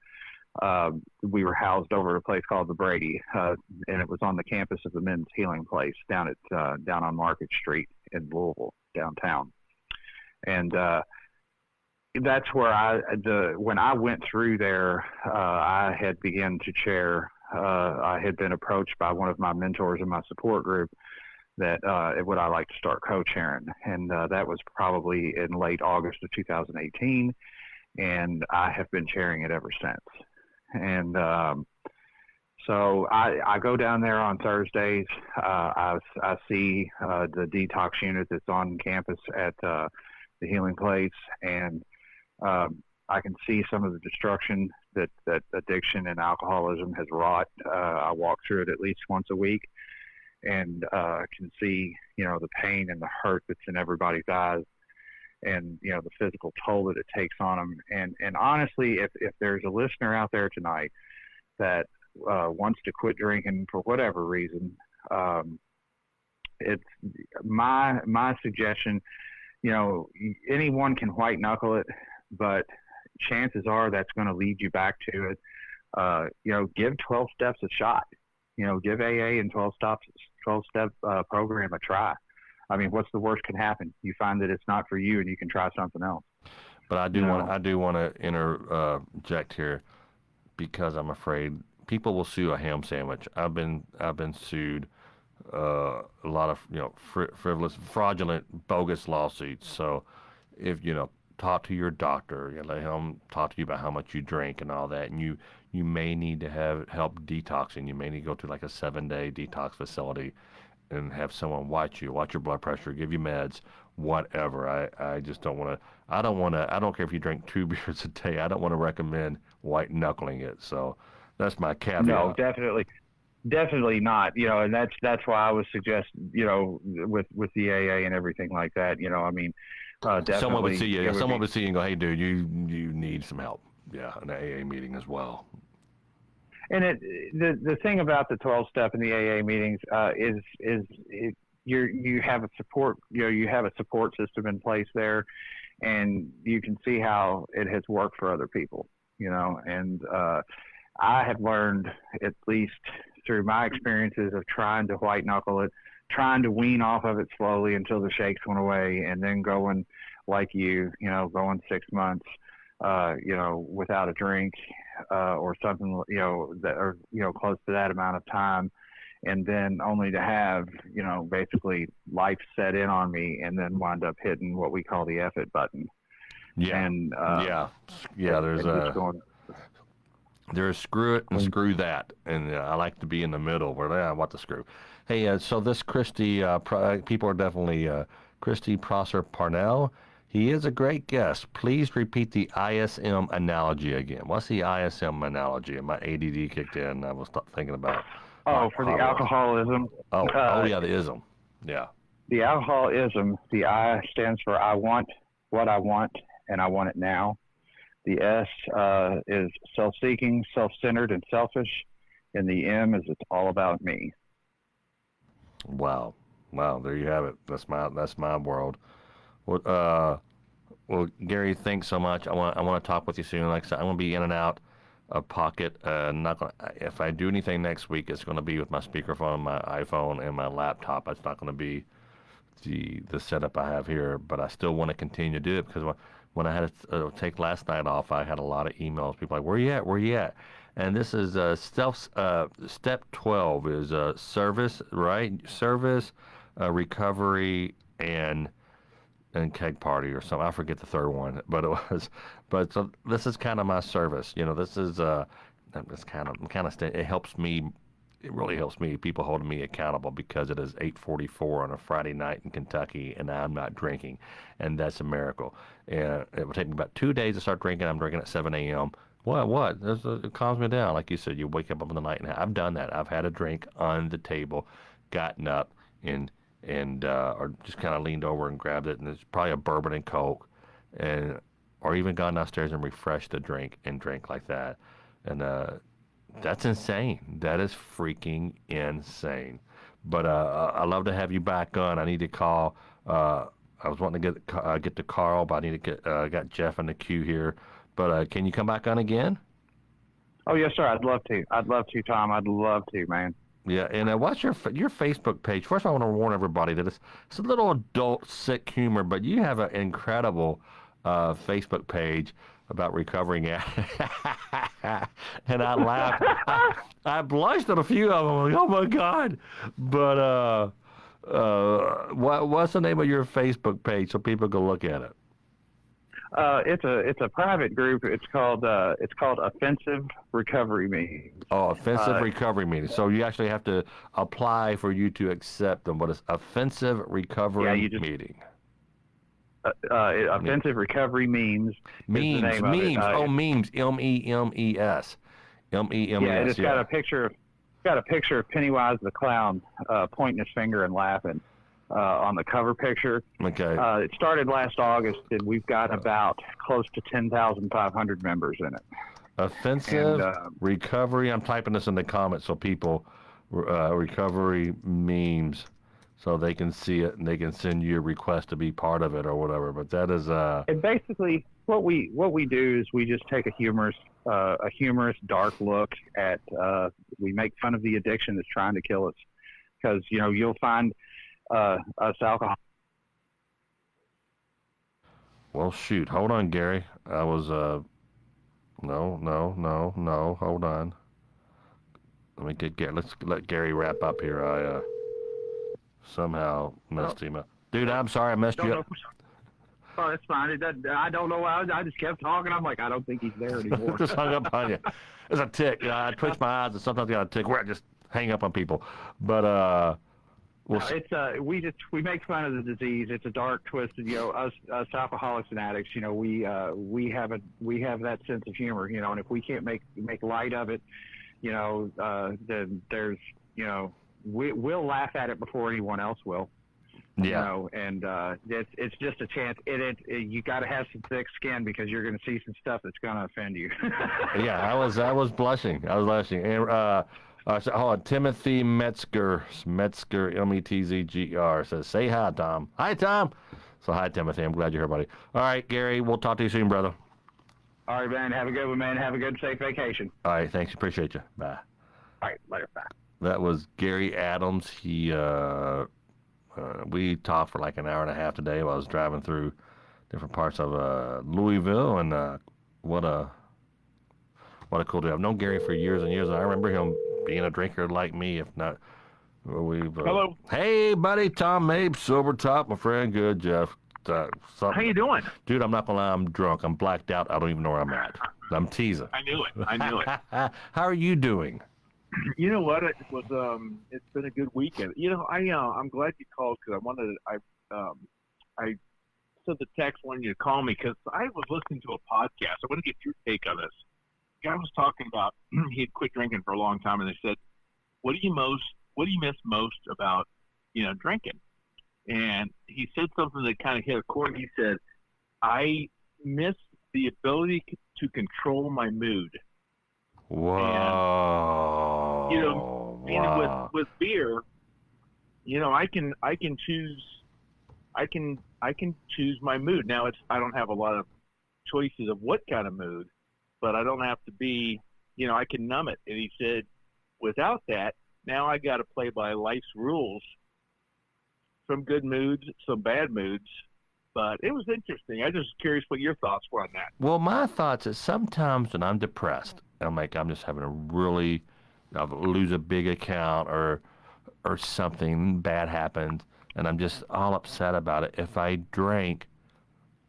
Speaker 2: we were housed over at a place called the Brady, and it was on the campus of the Men's Healing Place down on Market Street in Louisville downtown. And that's where when I went through there, I had begun to chair. I had been approached by one of my mentors in my support group that would I like to start co-chairing, and that was probably in late August of 2018, and I have been chairing it ever since. And so I go down there on Thursdays. I see the detox unit that's on campus at the Healing Place, and I can see some of the destruction that addiction and alcoholism has wrought. I walk through it at least once a week, and can see, the pain and the hurt that's in everybody's eyes, and the physical toll that it takes on them. And honestly, if there's a listener out there tonight that wants to quit drinking for whatever reason, it's my suggestion. Anyone can white knuckle it, but chances are that's going to lead you back to it. Give 12 steps a shot. Give AA and 12-step program a try. I mean, what's the worst can happen? You find that it's not for you, and you can try something else.
Speaker 1: But I do want to interject here, because I'm afraid people will sue a ham sandwich. I've been sued a lot of frivolous, fraudulent, bogus lawsuits. So if talk to your doctor, let him talk to you about how much you drink and all that, and you may need to have help detoxing. You may need to go to like a 7-day detox facility and have someone watch your blood pressure, give you meds, whatever. I just don't want to. I don't care if you drink 2 beers a day. I don't want to recommend white knuckling it. So that's my caveat.
Speaker 2: No, definitely not. And that's why I was suggesting, with the AA and everything like that. I mean, definitely.
Speaker 1: Someone would see you. Someone would see you and go, "Hey, dude, you need some help." Yeah, an AA meeting as well.
Speaker 2: And the thing about the 12-step and the AA meetings is you have a support system in place there, and you can see how it has worked for other people. And I have learned, at least through my experiences of trying to white knuckle it, trying to wean off of it slowly until the shakes went away, and then going like going 6 months, without a drink, or something, that are, close to that amount of time. And then only to have, basically life set in on me, and then wind up hitting what we call the F it button.
Speaker 1: Yeah. And, there's screw it and screw that. And I like to be in the middle where I want to screw. Hey, so this Christy, people are definitely, Christy Prosser Parnell. He is a great guest. Please repeat the ISM analogy again. What's the ISM analogy? My ADD kicked in. I was thinking about.
Speaker 2: For the alcoholism.
Speaker 1: Yeah, the ism. Yeah.
Speaker 2: The alcoholism, the I stands for I want what I want, and I want it now. The S is self-seeking, self-centered, and selfish. And the M is it's all about me.
Speaker 1: Wow. There you have it. That's my world. Well, Gary, thanks so much. I want to talk with you soon. Like I said, I'm going to be in and out of pocket. If I do anything next week, it's going to be with my speakerphone, my iPhone, and my laptop. It's not going to be the setup I have here. But I still want to continue to do it, because when I had to take last night off, I had a lot of emails. People like, "Where you at? Where you at?" And this is step 12 is service, right? Service, recovery, and keg party or something. I forget the third one, but it was. But so this is kind of my service. This is it helps me. It really helps me. People holding me accountable, because it is 8:44 on a Friday night in Kentucky, and I'm not drinking, and that's a miracle. And it will take me about 2 days to start drinking. I'm drinking at 7 a.m. What? It calms me down. Like you said, you wake up in the night, and I've done that. I've had a drink on the table, gotten up, and or just kind of leaned over and grabbed it, and it's probably a bourbon and Coke, or even gone downstairs and refreshed the drink and drank like that. And that's insane. That is freaking insane. But I'd love to have you back on. I need to call. I was wanting to get to Carl, but I need to get got Jeff in the queue here. But can you come back on again?
Speaker 2: Oh yes, sir. I'd love to. I'd love to, Tom. I'd love to, man.
Speaker 1: Yeah, and what's your Facebook page? First, I want to warn everybody that it's a little adult sick humor, but you have an incredible Facebook page about recovering at. And I laughed. I blushed at a few of them. I'm like, oh my god! But what's the name of your Facebook page so people can look at it?
Speaker 2: It's a private group. It's called Offensive Recovery Meetings.
Speaker 1: Oh, offensive recovery meeting. So you actually have to apply for you to accept them. What is offensive recovery meeting?
Speaker 2: Offensive Recovery Memes.
Speaker 1: Memes.
Speaker 2: Memes.
Speaker 1: Memes. MEMES. MEMES.
Speaker 2: Yeah, it's got a picture. It's got a picture of Pennywise the clown pointing his finger and laughing on the cover picture.
Speaker 1: Okay.
Speaker 2: It started last August, and we've got about close to 10,500 members in it.
Speaker 1: Offensive recovery. I'm typing this in the comments so people recovery memes, so they can see it and they can send you a request to be part of it or whatever. But that is
Speaker 2: And basically, what we do is we just take a humorous dark look at. We make fun of the addiction that's trying to kill us, because you'll find us alcohol.
Speaker 1: Well, shoot. Hold on, Gary. I was no. Hold on. Let me get Gary. Let's let Gary wrap up here. I somehow messed him up. Dude, I'm sorry I messed you up.
Speaker 2: Oh, that's fine. I don't know why. I just kept talking. I'm like, I don't think he's there anymore.
Speaker 1: Just hung up on you. It's a tick. I twitch my eyes, and sometimes I got a tick where I just hang up on people. But we make fun of the disease. It's a dark, twisted. Us alcoholics and addicts. We have that sense of humor. And if we can't make light of it, then there's we'll laugh at it before anyone else will. Yeah.
Speaker 2: And it's just a chance. You got to have some thick skin, because you're going to see some stuff that's going to offend you.
Speaker 1: Yeah, I was blushing. And so, hold on. Timothy Metzger, Metzger, says, say hi, Tom. Hi, Tom. So hi, Timothy. I'm glad you're here, buddy. All right, Gary, we'll talk to you soon, brother.
Speaker 2: All right, man. Have a good one, man. Have a good, safe vacation.
Speaker 1: All right, thanks. Appreciate you. Bye.
Speaker 2: All right, later. Bye.
Speaker 1: That was Gary Adams. He we talked for like an hour and a half today while I was driving through different parts of Louisville, and what a cool dude. I've known Gary for years and years, and I remember him being a drinker like me, if not.
Speaker 3: Hello.
Speaker 1: Hey, buddy, Tom Mabe, Sober Top, my friend. Good, Jeff.
Speaker 3: How you doing?
Speaker 1: Dude, I'm not going to lie, I'm drunk. I'm blacked out. I don't even know where I'm at. I'm teasing.
Speaker 3: I knew it.
Speaker 1: How are you doing?
Speaker 3: You know what? It's been a good weekend. I'm glad you called, because I sent the text wanting you to call me, because I was listening to a podcast. I want to get your take on this. The guy was talking about he had quit drinking for a long time, and they said, what do you miss most about drinking? And he said something that kind of hit a chord. He said, I miss the ability to control my mood.
Speaker 1: Whoa.
Speaker 3: And, with beer, I can choose my mood. Now I don't have a lot of choices of what kind of mood, but I don't have to be, I can numb it. And he said, without that, now I got to play by life's rules. Some good moods, some bad moods. But it was interesting. I just curious what your thoughts were on that.
Speaker 1: Well, my thoughts is sometimes when I'm depressed, I'm just having I'll lose a big account or something bad happens, and I'm just all upset about it. If I drink,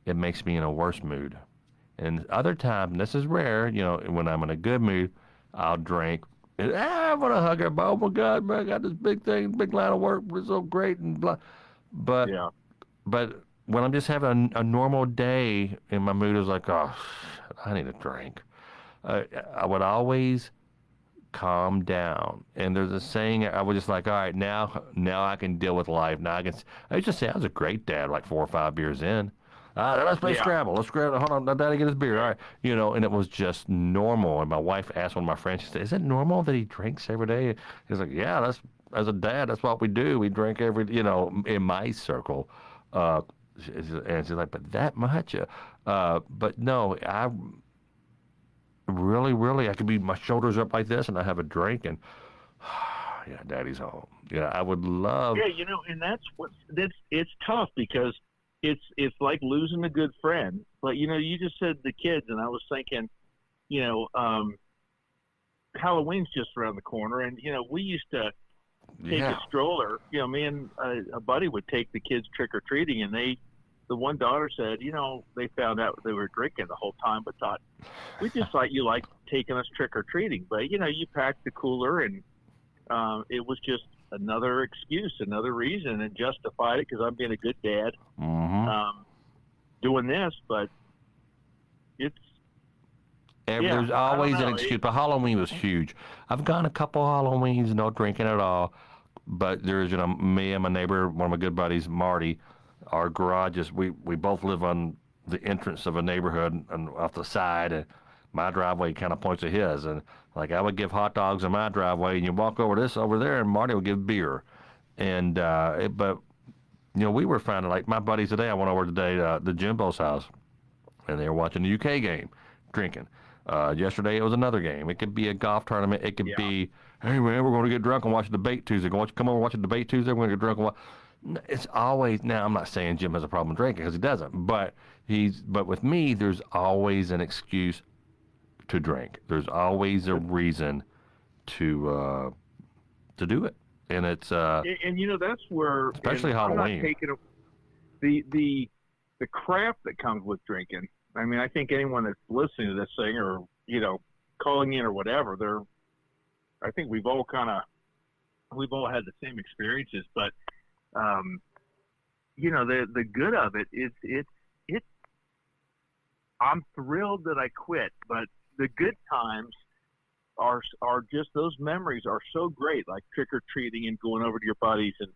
Speaker 1: it makes me in a worse mood. And other times, and this is rare, when I'm in a good mood, I'll drink. And, I want to hug her. Oh my God, man, I got this big line of work. It's so great and blah. But when I'm just having a normal day, and my mood is like, oh, I need a drink. I would always calm down. And there's a saying, I was just like, all right, now I can deal with life. Now I used to say I was a great dad like 4 or 5 beers in. Let's play Scrabble. Let's Scrabble. Hold on, let Daddy get his beer. All right, and it was just normal. And my wife asked one of my friends, she said, "Is it normal that he drinks every day?" He's like, "Yeah, as a dad, that's what we do. We drink in my circle. Uh, and she's like, but that much? But no, I really, I could be, my shoulders up like this and I have a drink and, yeah, daddy's home. Yeah, I would love.
Speaker 3: Yeah, and it's tough because it's like losing a good friend. But you just said the kids, and I was thinking, you know, um, Halloween's just around the corner, and we used to take
Speaker 1: Yeah.
Speaker 3: a stroller. Me and a buddy would take the kids trick or treating, and the one daughter said, they found out they were drinking the whole time, but thought we just thought you liked taking us trick or treating, but you packed the cooler, and it was just another excuse, another reason, and justified it because I'm being a good dad,
Speaker 1: Mm-hmm.
Speaker 3: doing this, but it's
Speaker 1: There's
Speaker 3: I don't
Speaker 1: always an
Speaker 3: know.
Speaker 1: excuse, but Halloween was huge. I've gone a couple Halloweens, no drinking at all. But there's, me and my neighbor, one of my good buddies, Marty. Our garage is we both live on the entrance of a neighborhood and off the side, and my driveway kind of points to his. And like I would give hot dogs in my driveway, and you walk over there, and Marty would give beer. And but we were finding like my buddies today. I went over today to Jimbo's house, and they were watching the UK game, drinking. Yesterday it was another game. It could be a golf tournament. It could
Speaker 3: Yeah.
Speaker 1: be, hey man, we're going to get drunk and watch a debate Tuesday. Come over and watch a debate Tuesday. We're going to get drunk and watch. It's always, now I'm not saying Jim has a problem drinking because he doesn't, but with me, there's always an excuse to drink. There's always a reason to do it, and it's
Speaker 3: And that's where,
Speaker 1: especially
Speaker 3: and I'm not
Speaker 1: Halloween.
Speaker 3: taking the crap that comes with drinking. I mean, I think anyone that's listening to this thing, or calling in or whatever, I think we've all had the same experiences, but the good of it is it's I'm thrilled that I quit, but the good times are just, those memories are so great, like trick or treating and going over to your buddies and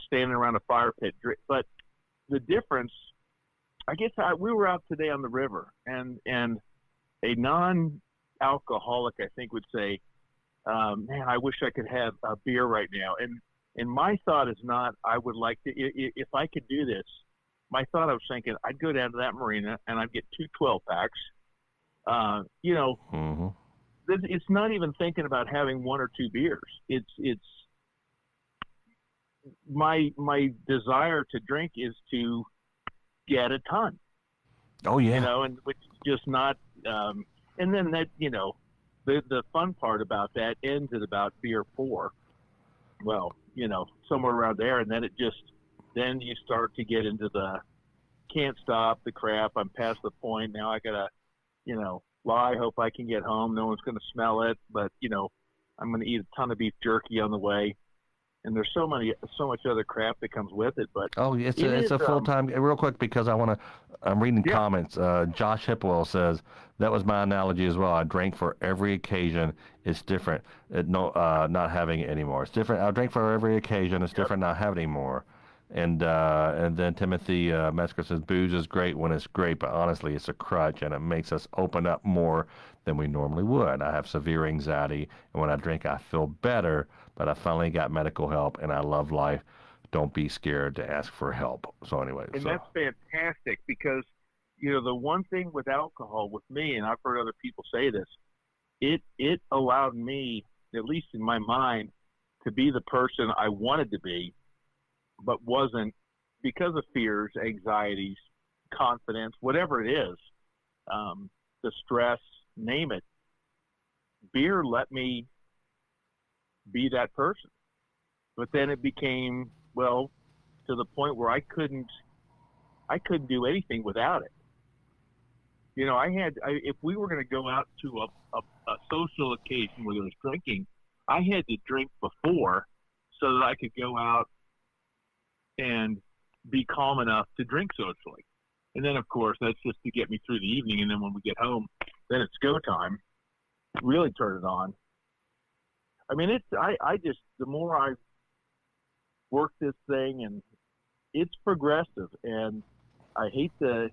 Speaker 3: standing around a fire pit. But the difference, I guess, we were out today on the river, and a non-alcoholic, I think, would say, man, I wish I could have a beer right now. And my thought is not, I would like to, if I could do this, my thought, I was thinking, I'd go down to that marina and I'd get 2 12-packs.
Speaker 1: Mm-hmm.
Speaker 3: It's not even thinking about having 1 or 2 beers. It's my desire to drink is to get a ton,
Speaker 1: Oh yeah.
Speaker 3: and which is just not, and then that, the fun part about that ends at about beer 4. Well, somewhere around there. And then then you start to get into the can't stop, the crap. I'm past the point. Now I gotta, lie. Hope I can get home. No one's going to smell it, but I'm going to eat a ton of beef jerky on the way. And there's so much other crap that comes with it. But
Speaker 1: Oh, it's a full time. Real quick, because I'm reading
Speaker 3: Yeah.
Speaker 1: comments. Josh Hipwell says that was my analogy as well. I drank for every occasion. It's different. Not having it anymore. It's different. I drank for every occasion. It's different not having it anymore. And then Timothy Metzger says booze is great when it's great, but honestly, it's a crutch, and it makes us open up more than we normally would. I have severe anxiety, and when I drink, I feel better. But I finally got medical help, and I love life. Don't be scared to ask for help. So anyway,
Speaker 3: And that's fantastic, because the one thing with alcohol with me, and I've heard other people say this, it allowed me, at least in my mind, to be the person I wanted to be, but wasn't, because of fears, anxieties, confidence, whatever it is, the stress, name it. Beer let me be that person. But then it became, well, to the point where I couldn't do anything without it. If we were going to go out to a social occasion where there was drinking, I had to drink before so that I could go out and be calm enough to drink socially. And then, of course, that's just to get me through the evening. And then when we get home, then it's go time. Really turn it on. I mean, I just, the more I work this thing, and it's progressive, and I hate to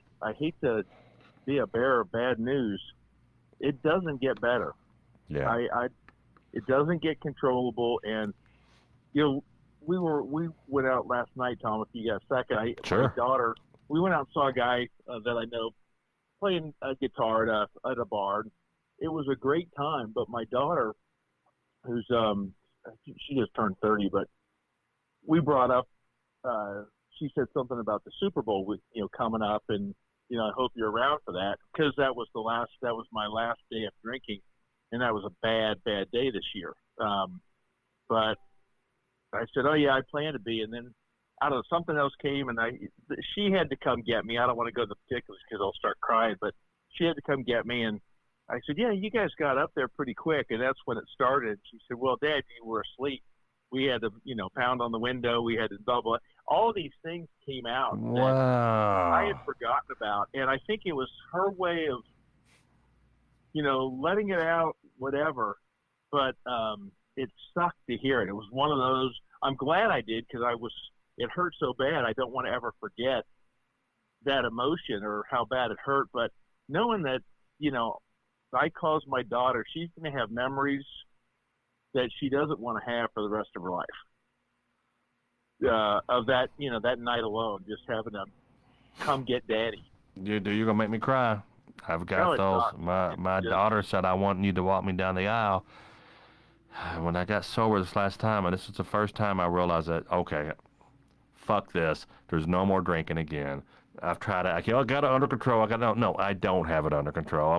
Speaker 3: be a bearer of bad news. It doesn't get better.
Speaker 1: yeah.
Speaker 3: It doesn't get controllable, and we went out last night, Tom. If you got a second, my
Speaker 1: Sure.
Speaker 3: daughter, we went out and saw a guy that I know playing a guitar at a bar. It was a great time, but my daughter, who's she just turned 30, but we brought up. She said something about the Super Bowl, coming up, and I hope you're around for that, because that was my last day of drinking, and that was a bad day this year. But I said, oh yeah, I plan to be, and then I don't know, something else came, and she had to come get me. I don't want to go to the particulars because I'll start crying, but she had to come get me, and I said, yeah, you guys got up there pretty quick, and that's when it started. She said, well, Dad, you were asleep. We had to, pound on the window. We had to double. All these things came out that I had
Speaker 1: Wow.
Speaker 3: forgotten about, and I think it was her way of, letting it out, whatever. But it sucked to hear it. It was one of those. I'm glad I did, because it hurt so bad. I don't want to ever forget that emotion or how bad it hurt. But knowing that, I caused my daughter, she's going to have memories that she doesn't want to have for the rest of her life. Of that, that night alone, just having to come get Daddy.
Speaker 1: You're gonna make me cry. I've got
Speaker 3: No, it's
Speaker 1: those.
Speaker 3: not.
Speaker 1: My
Speaker 3: It's just,
Speaker 1: daughter said, I want you to walk me down the aisle. When I got sober this last time, and this was the first time I realized that, okay, fuck this. There's no more drinking again. I've tried it. I got it under control. No, I don't have it under control.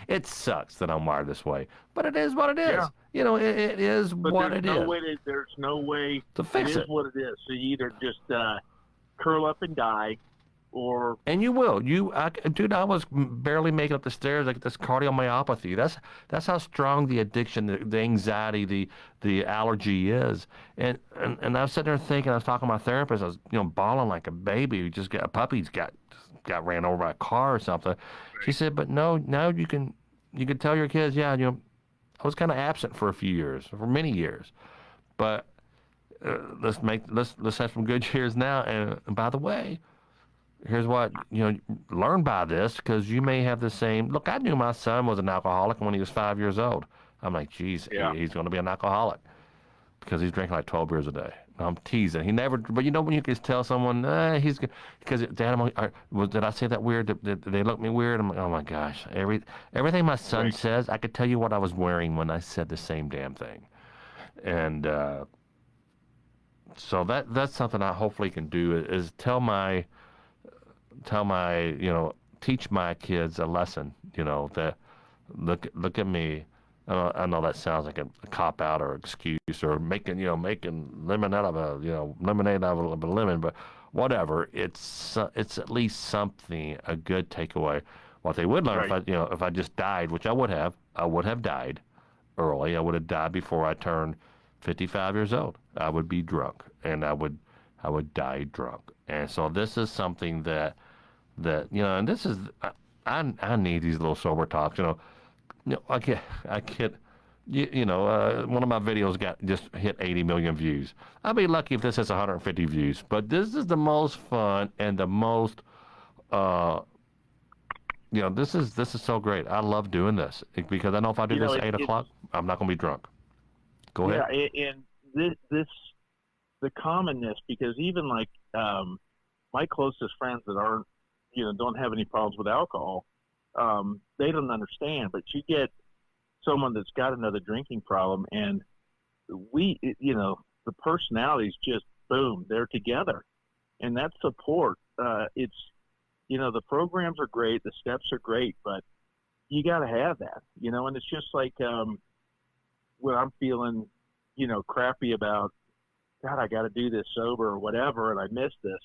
Speaker 1: It sucks that I'm wired this way, but it is what it is.
Speaker 3: Yeah.
Speaker 1: It is
Speaker 3: but
Speaker 1: what
Speaker 3: there's
Speaker 1: it
Speaker 3: no
Speaker 1: is.
Speaker 3: way there's no way.
Speaker 1: To fix
Speaker 3: It
Speaker 1: it.
Speaker 3: is what it is. So you either just curl up and die, or
Speaker 1: And you will. Dude, I was barely making up the stairs like this cardiomyopathy. That's how strong the addiction, the anxiety, the allergy is. And I was sitting there thinking, I was talking to my therapist, I was, bawling like a baby who just got, a puppy's got ran over by a car or something. She said, but no, now you can tell your kids, yeah, I was kind of absent for a few years, for many years. But let's have some good years now. And by the way, here's what, learn by this, because you may have the same. Look, I knew my son was an alcoholic when he was 5 years old. I'm like, geez,
Speaker 3: Yeah.
Speaker 1: he's going to be an alcoholic because he's drinking like 12 beers a day. I'm teasing. He never, but when you can tell someone, he's, because Dad, did I say that weird? Did they look me weird? I'm like, oh my gosh. Everything my son
Speaker 3: Right.
Speaker 1: says, I could tell you what I was wearing when I said the same damn thing. And so that's something I hopefully can do is teach my kids a lesson, that look at me. I know that sounds like a cop out or excuse, or making lemonade out of a lemon, but whatever. It's at least something, a good takeaway. What they would learn,
Speaker 3: Right.
Speaker 1: if I just died, which I would have died early. I would have died before I turned 55 years old. I would be drunk, and I would die drunk. And so this is something that and this is, I need these little sober talks. I get one of my videos just hit 80 million views. I'd be lucky if this has 150 views. But this is the most fun and the most this is so great. I love doing this because I know if I do this at 8 o'clock, I'm not gonna be drunk. Go ahead.
Speaker 3: Yeah, and this the commonness, because even like my closest friends that aren't, don't have any problems with alcohol, they don't understand. But you get someone that's got another drinking problem, and the personalities just boom, they're together, and that support. It's the programs are great, the steps are great, but you got to have that, and it's just like when I'm feeling, crappy about, God, I got to do this sober or whatever, and I missed this.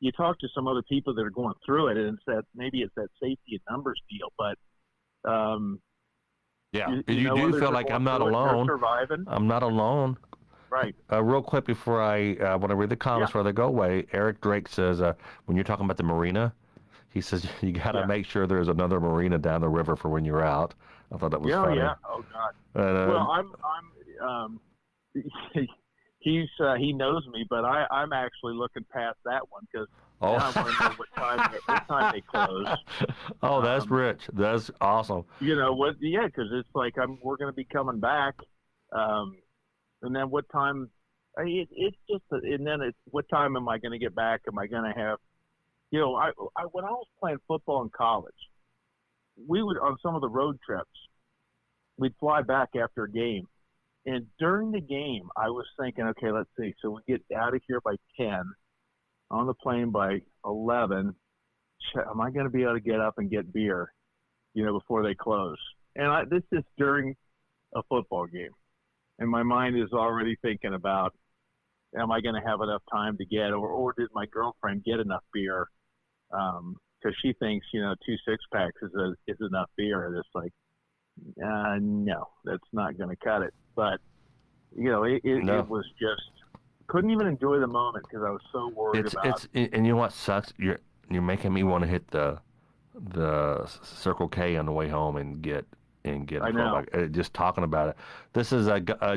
Speaker 3: You talk to some other people that are going through it, and maybe it's that safety and numbers deal, but
Speaker 1: Yeah, you do
Speaker 3: others
Speaker 1: feel
Speaker 3: are
Speaker 1: like
Speaker 3: going
Speaker 1: I'm not
Speaker 3: through it, and they're
Speaker 1: alone.
Speaker 3: surviving.
Speaker 1: I'm not alone.
Speaker 3: Right.
Speaker 1: Real quick before I want to read the comments
Speaker 3: Yeah.
Speaker 1: before they go away, Eric Drake says when you're talking about the marina, he says you got to
Speaker 3: Yeah.
Speaker 1: make sure there's another marina down the river for when you're out. I thought that was
Speaker 3: Yeah,
Speaker 1: funny.
Speaker 3: yeah. Oh God.
Speaker 1: And,
Speaker 3: Well, he knows me, but I'm actually looking past that one, because
Speaker 1: oh,
Speaker 3: now I want to know what time they close.
Speaker 1: oh, that's rich. That's awesome.
Speaker 3: What? Yeah, because it's like we're going to be coming back. And then what time? It's just, and then it's what time am I going to get back? Am I going to have, when I was playing football in college, we would on some of the road trips, we'd fly back after a game, and during the game, I was thinking, okay, let's see, so we get out of here by 10, on the plane by 11. Am I going to be able to get up and get beer, before they close? And this is during a football game, and my mind is already thinking about, am I going to have enough time to get, or did my girlfriend get enough beer? Because she thinks 2 6-packs is enough beer, and it's like, no, that's not going to cut it. But
Speaker 1: No.
Speaker 3: it was just couldn't even enjoy the moment because I was so worried about.
Speaker 1: And you know what sucks? You're making me want to hit the Circle K on the way home and get
Speaker 3: I know.
Speaker 1: just talking about it. This is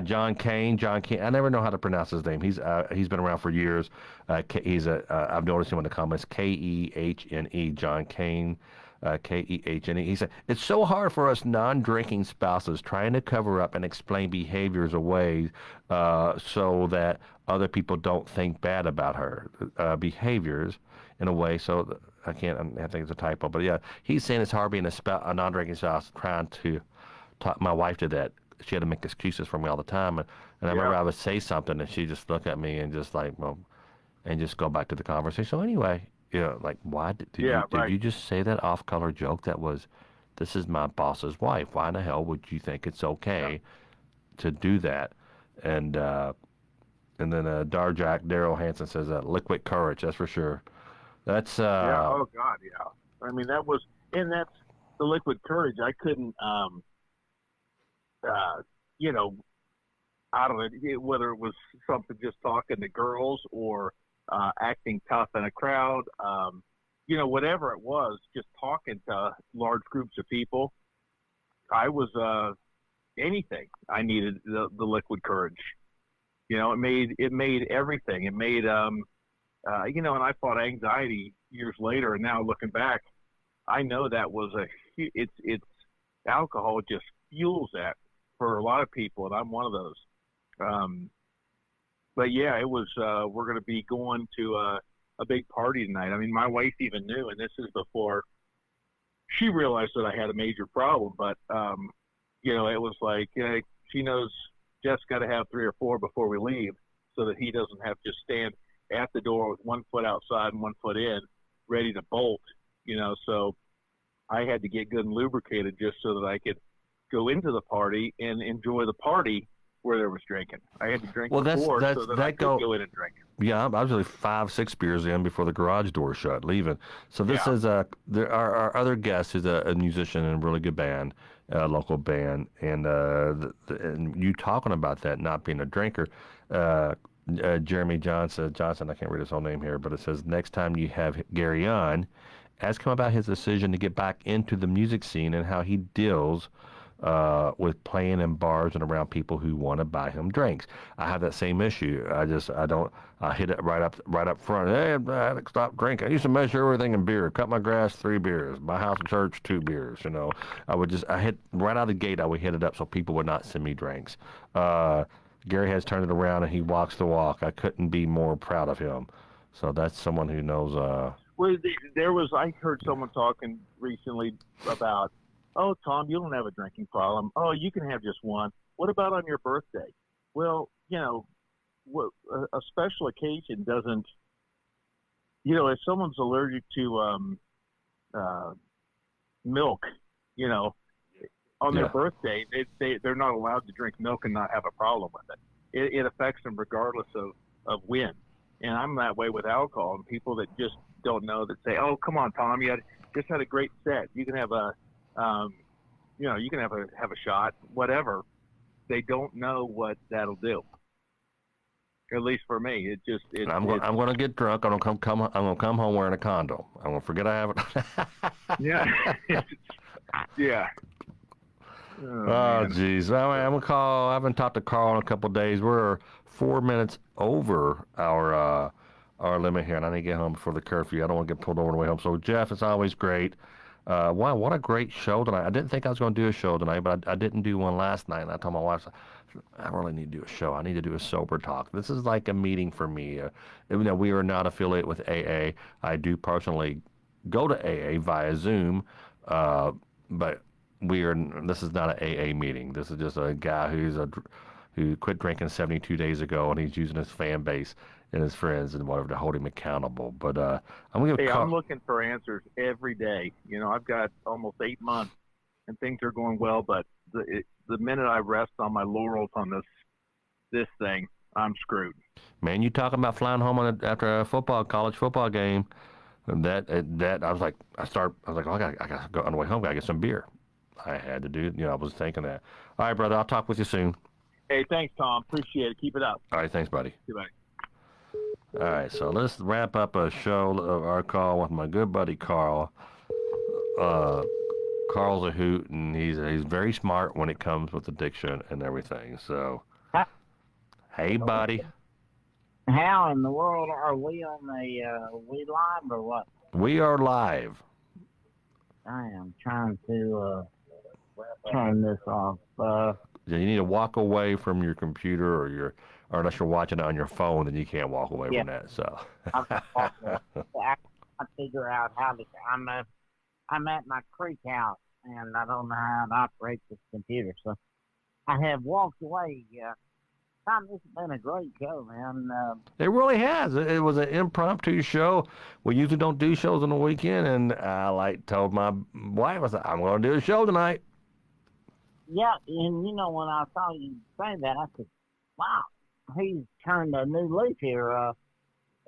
Speaker 1: John Kane. John Kane. I never know how to pronounce his name. He's been around for years. I've noticed him in the comments. Kehne. John Kane. Kehne. He said, it's so hard for us non-drinking spouses trying to cover up and explain behaviors away so that other people don't think bad about her behaviors in a way. So I think it's a typo, but yeah, he's saying it's hard being a non-drinking spouse trying to talk my wife to that. She had to make excuses for me all the time, and I remember I would say something, and she just look at me and just like, well, and just go back to the conversation. So anyway, like, why did you just say that off-color joke that was, this is my boss's wife? Why in the hell would you think it's okay to do that? And then Daryl Hansen says liquid courage, that's for sure. That's
Speaker 3: oh God, yeah. I mean, that's the liquid courage. I couldn't, I don't know whether it was something just talking to girls or acting tough in a crowd, whatever it was, just talking to large groups of people. I was anything. I needed the liquid courage. It made everything. It made and I fought anxiety years later, and now looking back, I know that was it's alcohol just fuels that for a lot of people, and I'm one of those. But yeah, it was. We're going to be going to a big party tonight. I mean, my wife even knew, and this is before she realized that I had a major problem. But it was like she knows Jeff's got to have 3 or 4 before we leave, so that he doesn't have to just stand at the door with 1 foot outside and 1 foot in, ready to bolt. So I had to get good and lubricated just so that I could go into the party and enjoy the party where there was drinking. I had to drink before so that I could go in and drink.
Speaker 1: Yeah, I was really 5, 6 beers in before the garage door shut, leaving. So this is our other guest is a musician in a really good band, a local band, and you talking about that not being a drinker. Jeremy Johnson, I can't read his whole name here, but it says next time you have Gary on, ask him about his decision to get back into the music scene and how he deals with playing in bars and around people who want to buy him drinks. I have that same issue. I hit it right up front. Hey, I had to stop drinking. I used to measure everything in beer. Cut my grass, 3 beers. My house and church, 2 beers. I hit right out of the gate. I would hit it up so people would not send me drinks. Gary has turned it around and he walks the walk. I couldn't be more proud of him. So that's someone who knows.
Speaker 3: Well, I heard someone talking recently about, oh, Tom, you don't have a drinking problem. Oh, you can have just one. What about on your birthday? Well, a special occasion doesn't, if someone's allergic to milk, on their birthday, they're not allowed to drink milk and not have a problem with it. It affects them regardless of when. And I'm that way with alcohol. And people that just don't know, that say, "Oh, come on, Tom, you just had a great set. You can have you can have a shot, whatever." They don't know what that'll do. At least for me, I'm
Speaker 1: going to get drunk. I'm going to come home wearing a condom. I'm going to forget I have it.
Speaker 3: Yeah. Yeah.
Speaker 1: Oh, geez. I'm going to call. I haven't talked to Carl in a couple of days. We're 4 minutes over our limit here, and I need to get home before the curfew. I don't want to get pulled over on the way home. So, Jeff, it's always great. Wow, what a great show tonight. I didn't think I was going to do a show tonight, but I didn't do one last night. And I told my wife, I really need to do a show. I need to do a sober talk. This is like a meeting for me. Even though we are not affiliated with AA, I do personally go to AA via Zoom, but this is not an AA meeting. This is just a guy who quit drinking 72 days ago, and he's using his fan base and his friends and whatever to hold him accountable. But I'm going to
Speaker 3: I'm looking for answers every day. You know, I've got almost 8 months, and things are going well. But the minute I rest on my laurels on this thing, I'm screwed.
Speaker 1: Man, you talking about flying home after a college football game? And that I was like, oh, I gotta go on the way home. Gotta get some beer. I had to do. I was thinking that. All right, brother. I'll talk with you soon.
Speaker 3: Hey, thanks, Tom. Appreciate it. Keep it up.
Speaker 1: All right, thanks, buddy.
Speaker 3: Goodbye.
Speaker 1: All right, so let's wrap up a show of our call with my good buddy Carl. Carl's a hoot, and he's very smart when it comes with addiction and everything. So, hey, buddy.
Speaker 4: How in the world are we on we live or what?
Speaker 1: We are live.
Speaker 4: I am trying to turn this off.
Speaker 1: You need to walk away from your computer or unless you're watching it on your phone, then you can't walk away from that. So
Speaker 4: I figure out how to. I'm at my creek house and I don't know how to operate this computer, so I have walked away. Tom, this has been a great show, man.
Speaker 1: It really has. It was an impromptu show. We usually don't do shows on the weekend, and I told my wife, I said, I'm going to do a show tonight.
Speaker 4: Yeah, and when I saw you say that, I said, wow, he's turned a new leaf here.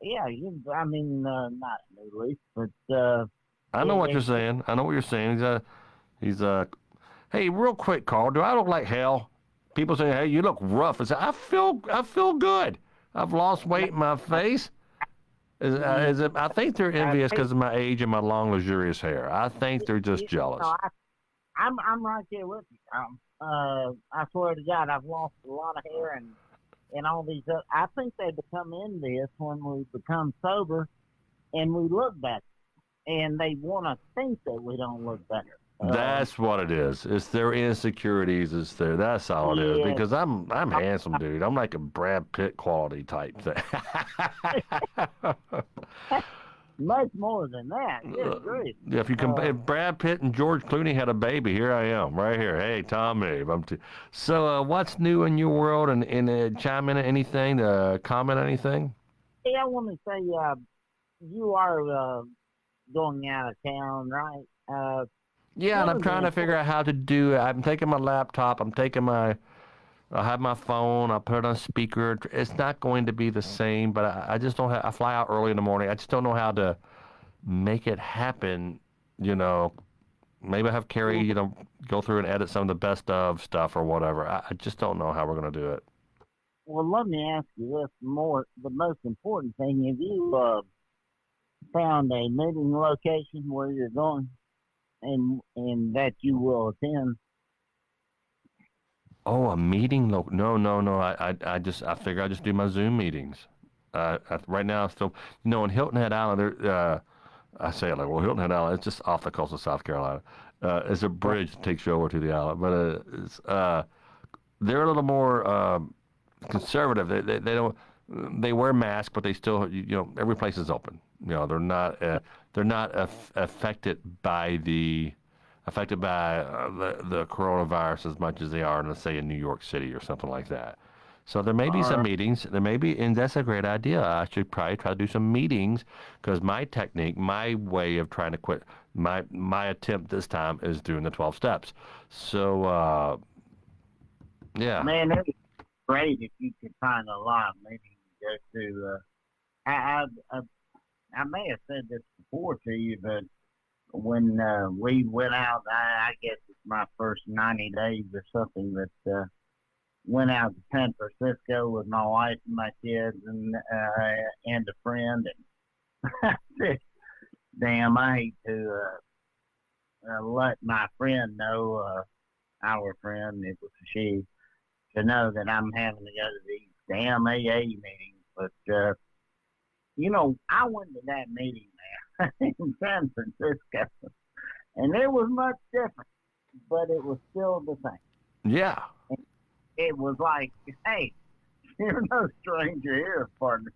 Speaker 4: Yeah, not a new leaf, but...
Speaker 1: I know what you're saying. I know what you're saying. Hey, real quick, Carl, do I look like hell? People say, hey, you look rough. I feel good. I've lost weight in my face. I think they're envious because of my age and my long, luxurious hair. I think they're just jealous.
Speaker 4: I'm right there with you. I swear to God, I've lost a lot of hair and all these. I think they become envious when we become sober and we look better, and they want to think that we don't look better.
Speaker 1: That's what it is. It's their insecurities. That's all it is. Because I'm handsome, dude. I'm like a Brad Pitt quality type thing.
Speaker 4: Much more than that. Good.
Speaker 1: Yeah, if Brad Pitt and George Clooney had a baby, here I am, right here. Hey, Tom Mabe. So, what's new in your world? And chime in at anything? Comment on anything?
Speaker 4: Hey, I want to say, you are going out of town, right?
Speaker 1: Yeah, and I'm trying to figure out how to do it. I'm taking my laptop. I have my phone. I'll put it on speaker. It's not going to be the same, but I just don't have, I fly out early in the morning. I just don't know how to make it happen, Maybe I have Carrie, go through and edit some of the best of stuff or whatever. I just don't know how we're going to do it.
Speaker 4: Well, let me ask you this the most important thing. Have you found a meeting location where you're going and that you will attend?
Speaker 1: Oh, a meeting? No. I figure I just do my Zoom meetings. Right now, still, in Hilton Head Island, I say it like, well, Hilton Head Island, it's just off the coast of South Carolina. It's a bridge that takes you over to the island, but they're a little more conservative. They don't. They wear masks, but they still, every place is open. They're not affected by the coronavirus as much as they are, let's say, in New York City or something like that. So there may be some meetings. There may be, and that's a great idea. I should probably try to do some meetings because my technique, my way of trying to quit, my attempt this time is doing the 12 steps. So, yeah.
Speaker 4: Man, it'd be great if you could find a live meeting to go to. I may have said this before to you, but when we went out, I guess it's my first 90 days or something that went out to San Francisco with my wife and my kids and a friend. And damn, I hate to let my friend know, our friend, it was she, to know that I'm having to go to these damn AA meetings. But, I went to that meeting there in San Francisco. And it was much different, but it was still the same.
Speaker 1: Yeah.
Speaker 4: It was like, hey, you're no stranger here, partner.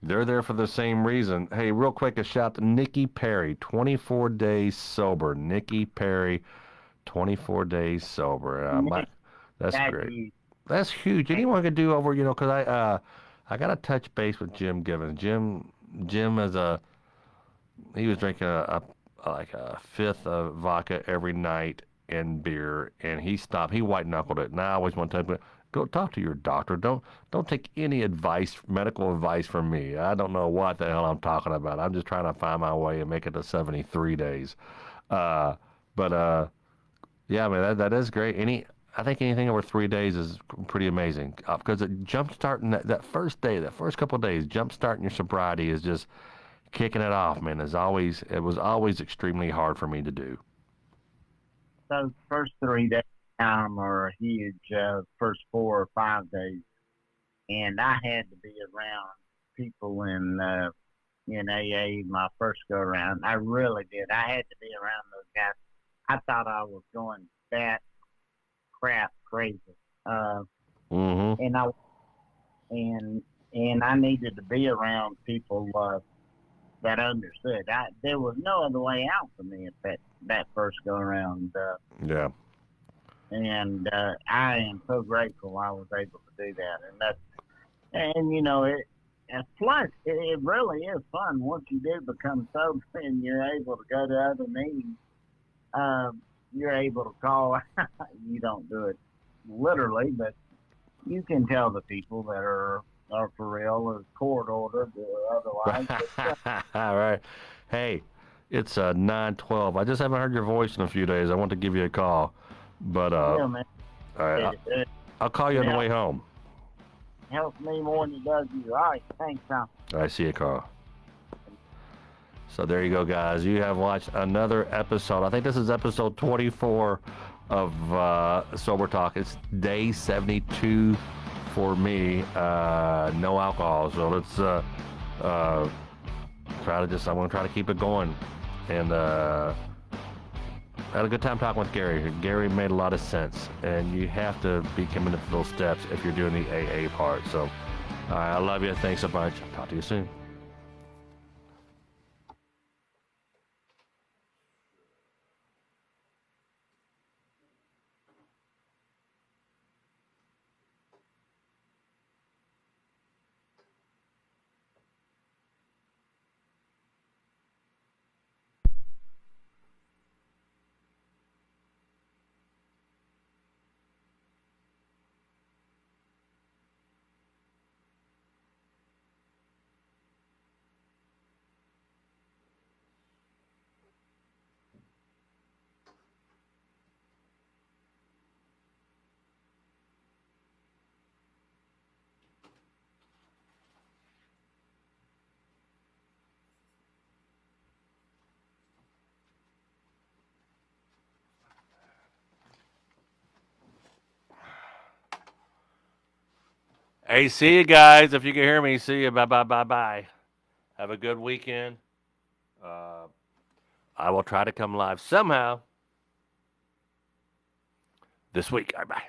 Speaker 1: They're there for the same reason. Hey, real quick, a shout to Nikki Perry, 24 days sober. Nikki Perry, 24 days sober. That's
Speaker 4: That's
Speaker 1: great.
Speaker 4: you.
Speaker 1: That's huge. Anyone could do over, because I got to touch base with Jim Givens. Jim he was drinking like a fifth of vodka every night and beer, and he stopped. He white knuckled it. And I always want to tell him, go talk to your doctor. Don't take any advice, medical advice from me. I don't know what the hell I'm talking about. I'm just trying to find my way and make it to 73 days. Uh, but yeah, I mean that is great. I think anything over 3 days is pretty amazing because it jump starting that first day, that first couple of days, jump starting your sobriety is just kicking it off, man. It was always extremely hard for me to do.
Speaker 4: Those first 3 days are huge. First 4 or 5 days, and I had to be around people in AA my first go around. I really did. I had to be around those guys. I thought I was going bat crap crazy.
Speaker 1: Mm-hmm.
Speaker 4: And I needed to be around people that understood. There was no other way out for me at that first go around.
Speaker 1: Yeah.
Speaker 4: And I am so grateful I was able to do that. And plus it really is fun once you do become sober and you're able to go to other meetings. You're able to call. You don't do it literally, but you can tell the people that are for real or court ordered or otherwise.
Speaker 1: All right. Hey, it's 9:12. I just haven't heard your voice in a few days. I want to give you a call, but
Speaker 4: Yeah, man.
Speaker 1: all right, I'll call you on the way home.
Speaker 4: Helps me more than it does you. All right, thanks, Tom.
Speaker 1: All right, see you, Carl. So there you go, guys. You have watched another episode. I think this is episode 24 of Sober Talk. It's day 72 for me. No alcohol. So let's I'm going to try to keep it going. And I had a good time talking with Gary. Gary made a lot of sense. And you have to be committed to those steps if you're doing the AA part. So I love you. Thanks so much. Talk to you soon. Hey, see you guys. If you can hear me, see you. Bye, bye, bye, bye. Have a good weekend. I will try to come live somehow this week. Bye, bye.